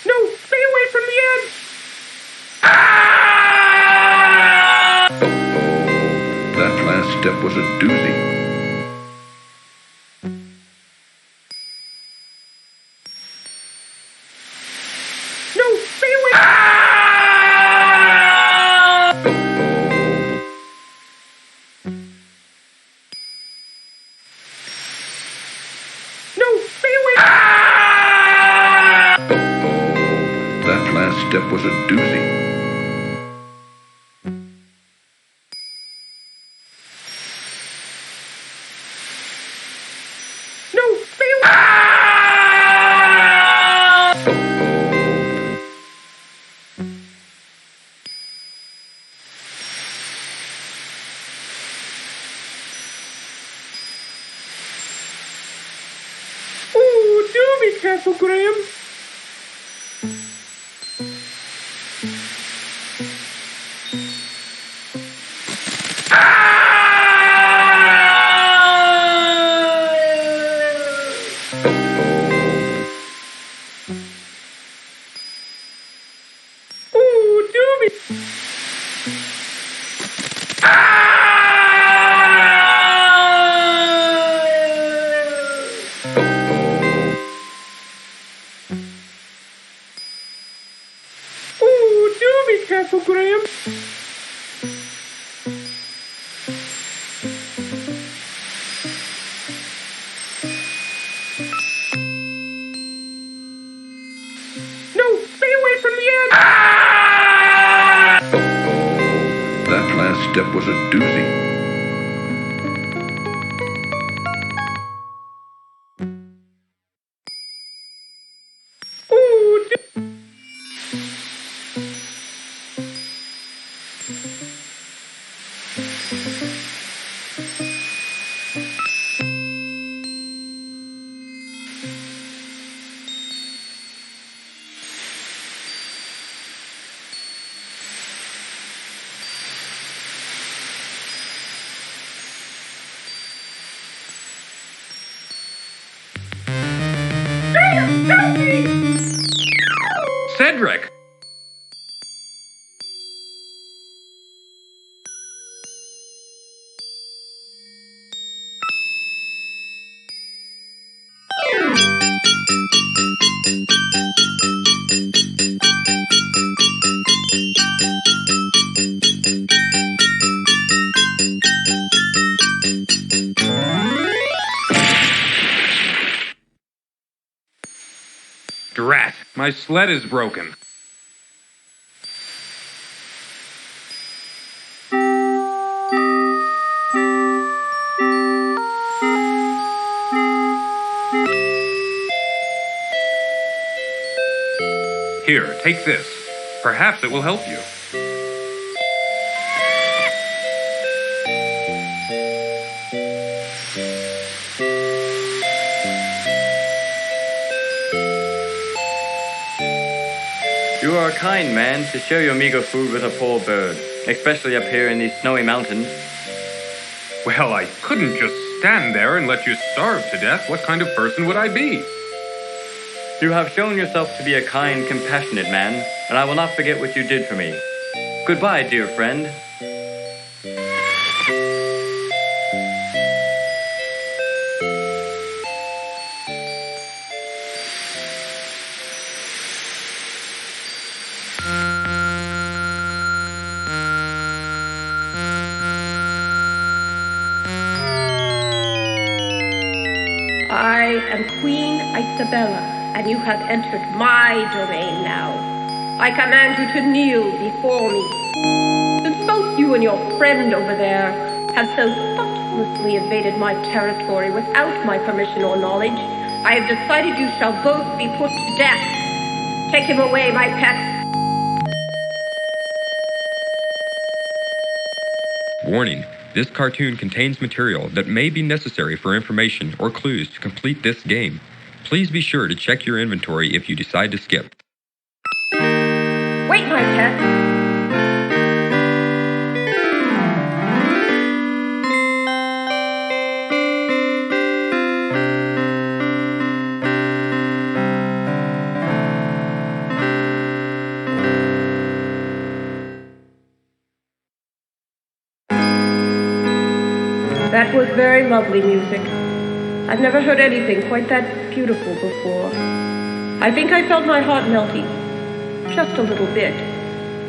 No, stay away from the edge! That last step was a doozy. No, stay away! No, stay away! That last step was a doozy. No, stay away! Ooh, do be careful, Graham! Ooh, do be... Ooh, do be careful, Graham! No, stay away from the edge! That last step was a doozy. Ooh, do... Graham, help me! Cedric! Drat, my sled is broken. Here, take this. Perhaps it will help you. You are a kind man to share your meager food with a poor bird, especially up here in these snowy mountains. Well, I couldn't just stand there and let you starve to death. What kind of person would I be? You have shown yourself to be a kind, compassionate man, and I will not forget what you did for me. Goodbye, dear friend. I am Queen Isabella, and you have entered my domain now. I command you to kneel before me. Since both you and your friend over there have so thoughtlessly invaded my territory without my permission or knowledge, I have decided you shall both be put to death. Take him away, my pet. Warning. This cartoon contains material that may be necessary for information or clues to complete this game. Please be sure to check your inventory if you decide to skip. Wait, my pet. That was very lovely music. I've never heard anything quite that beautiful before. I think I felt my heart melting. Just a little bit.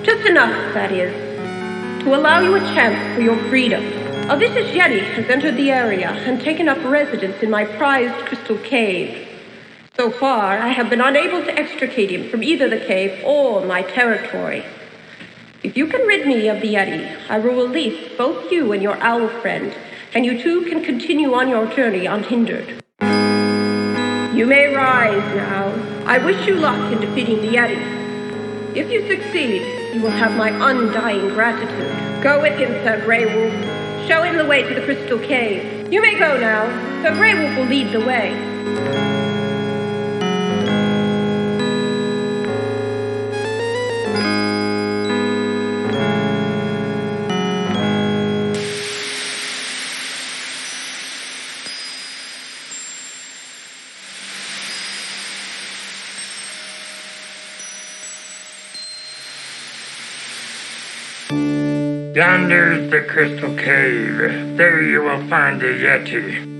Just enough, that is, to allow you a chance for your freedom. A vicious Yeti has entered the area and taken up residence in my prized crystal cave. So far, I have been unable to extricate him from either the cave or my territory. If you can rid me of the Yeti, I will release both you and your owl friend, and you two can continue on your journey unhindered. You may rise now. I wish you luck in defeating the Yeti. If you succeed, you will have my undying gratitude. Go with him, Sir Grey Wolf. Show him the way to the Crystal Cave. You may go now. Sir Grey Wolf will lead the way. Yonder's the Crystal Cave. There you will find the Yeti.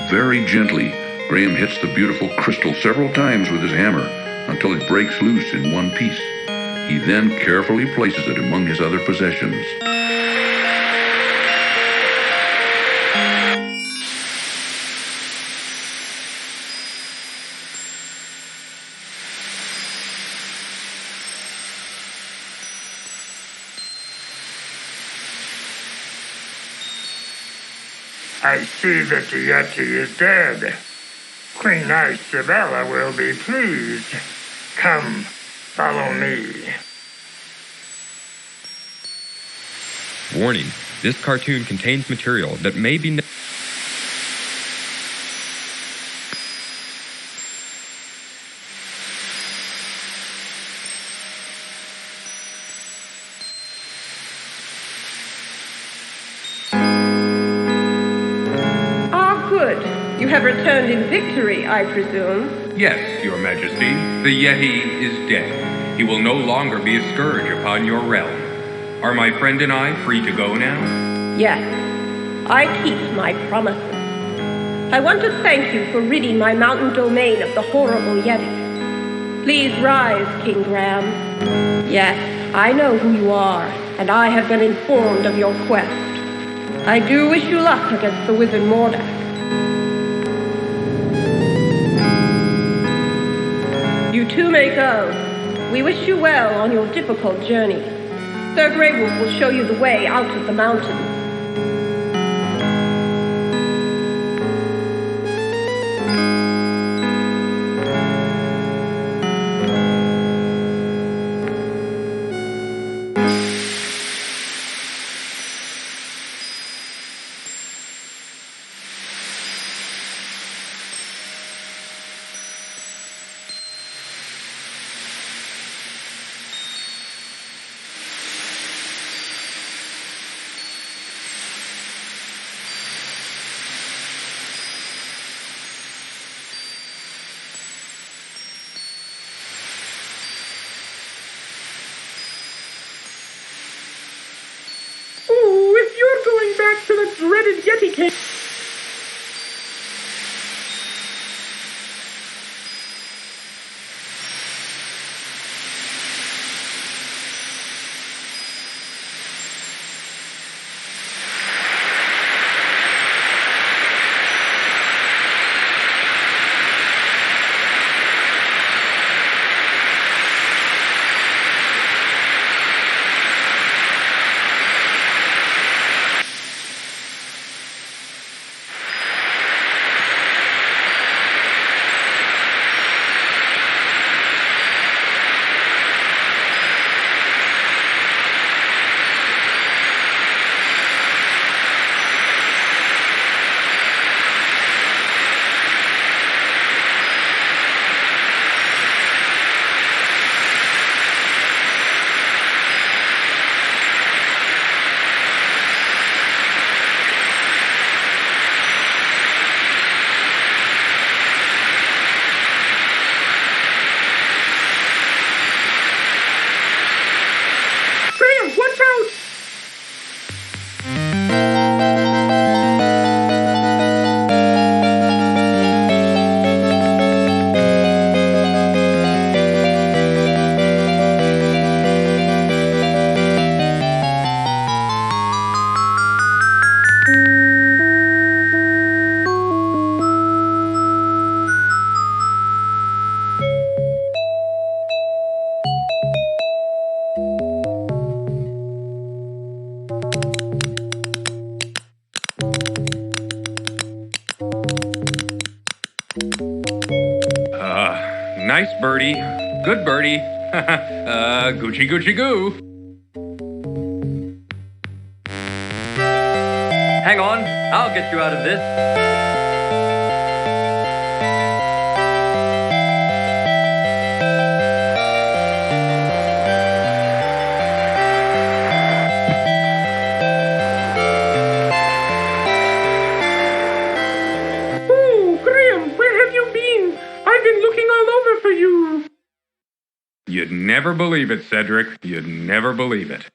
Very gently, Graham hits the beautiful crystal several times with his hammer until it breaks loose in one piece. He then carefully places it among his other possessions. I see that the Yeti is dead. Queen Isabella will be pleased. Come, follow me. Warning, this cartoon contains material that may be... Good. You have returned in victory, I presume. Yes, Your Majesty. The Yeti is dead. He will no longer be a scourge upon your realm. Are my friend and I free to go now? Yes. I keep my promises. I want to thank you for ridding my mountain domain of the horrible Yeti. Please rise, King Graham. Yes, I know who you are, and I have been informed of your quest. I do wish you luck against the wizard Mordak. You too may go. We wish you well on your difficult journey. Sir Greywolf will show you the way out of the mountains. Back to the dreaded Yeti cave. Nice birdie. Good birdie. Gucci Gucci Goo. Hang on, I'll get you out of this. Oh, Graham, where have you been? I've been looking all over for you. You'd never believe it, Cedric. You'd never believe it.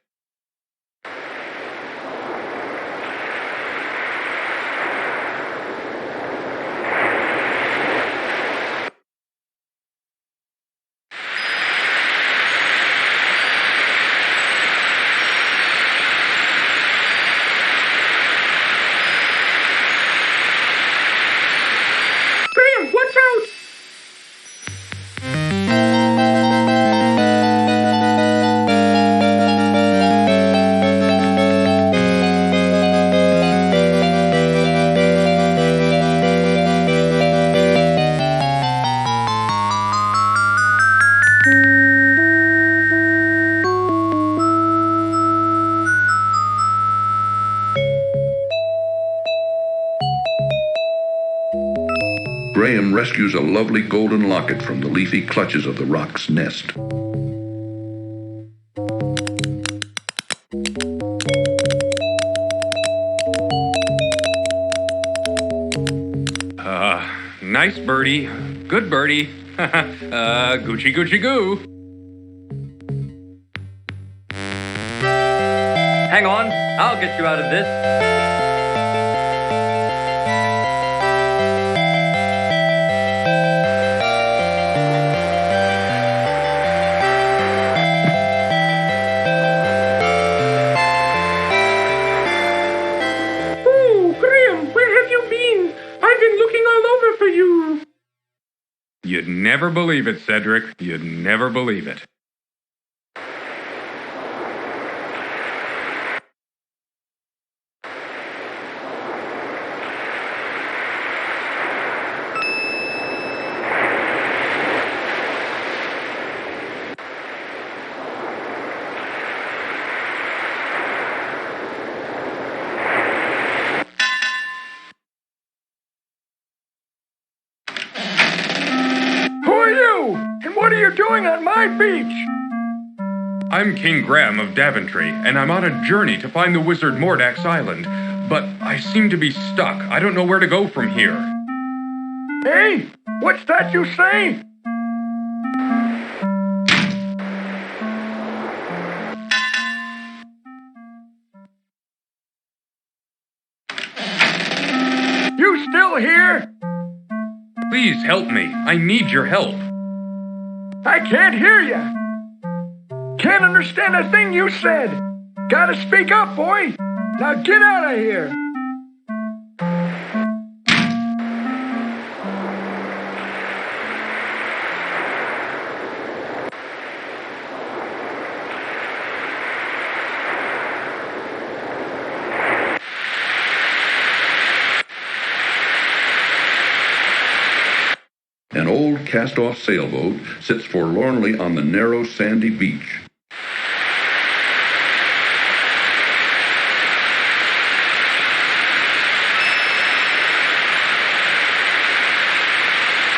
Graham rescues a lovely golden locket from the leafy clutches of the roc's nest. Nice birdie. Good birdie. Gucci Gucci Goo. Hang on, I'll get you out of this. Oh, Graham, where have you been? I've been looking all over for you. You'd never believe it, Cedric. You'd never believe it. What are you doing on my beach? I'm King Graham of Daventry, and I'm on a journey to find the wizard Mordak's island. But I seem to be stuck. I don't know where to go from here. Hey, what's that you say? You still here? Please help me. I need your help. I can't hear you. Can't understand a thing you said. Gotta speak up, boy. Now get out of here. An old cast-off sailboat sits forlornly on the narrow sandy beach.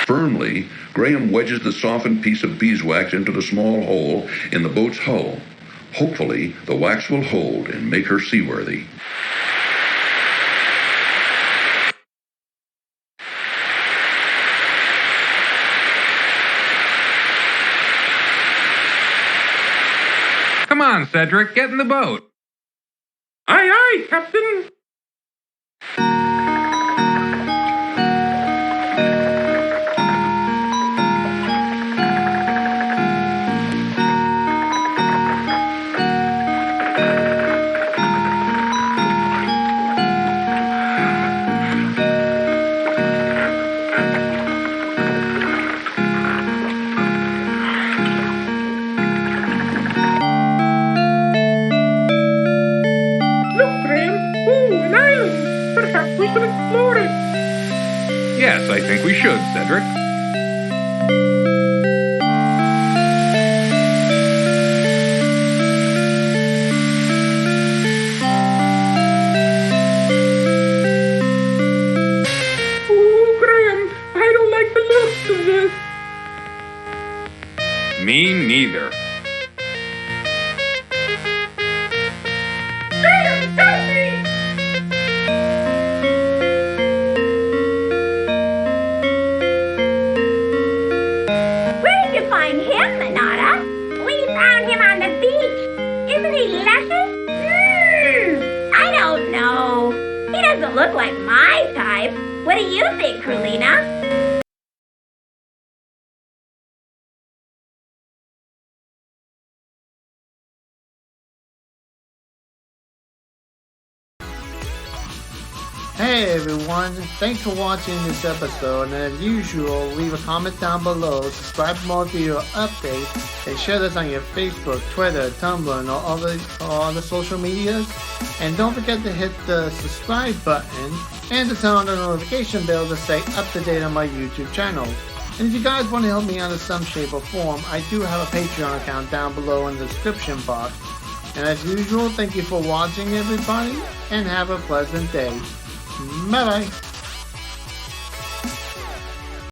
Firmly, Graham wedges the softened piece of beeswax into the small hole in the boat's hull. Hopefully, the wax will hold and make her seaworthy. Come on, Cedric, get in the boat. Aye, aye, Captain. We should explore it. Yes, I think we should, Cedric. Oh, Graham, I don't like the looks of this. Me neither. Graham, help me! Find him, Manada. We found him on the beach. Isn't he luscious? I don't know. He doesn't look like my type. What do you think, Krulina? Hey everyone, thanks for watching this episode, and as usual, leave a comment down below, subscribe for more video updates, and share this on your Facebook, Twitter, Tumblr, and all the social medias. And don't forget to hit the subscribe button and to turn on the notification bell to stay up to date on my YouTube channel. And if you guys want to help me out in some shape or form, I do have a Patreon account down below in the description box. And as usual, thank you for watching everybody, and have a pleasant day. Bye-bye.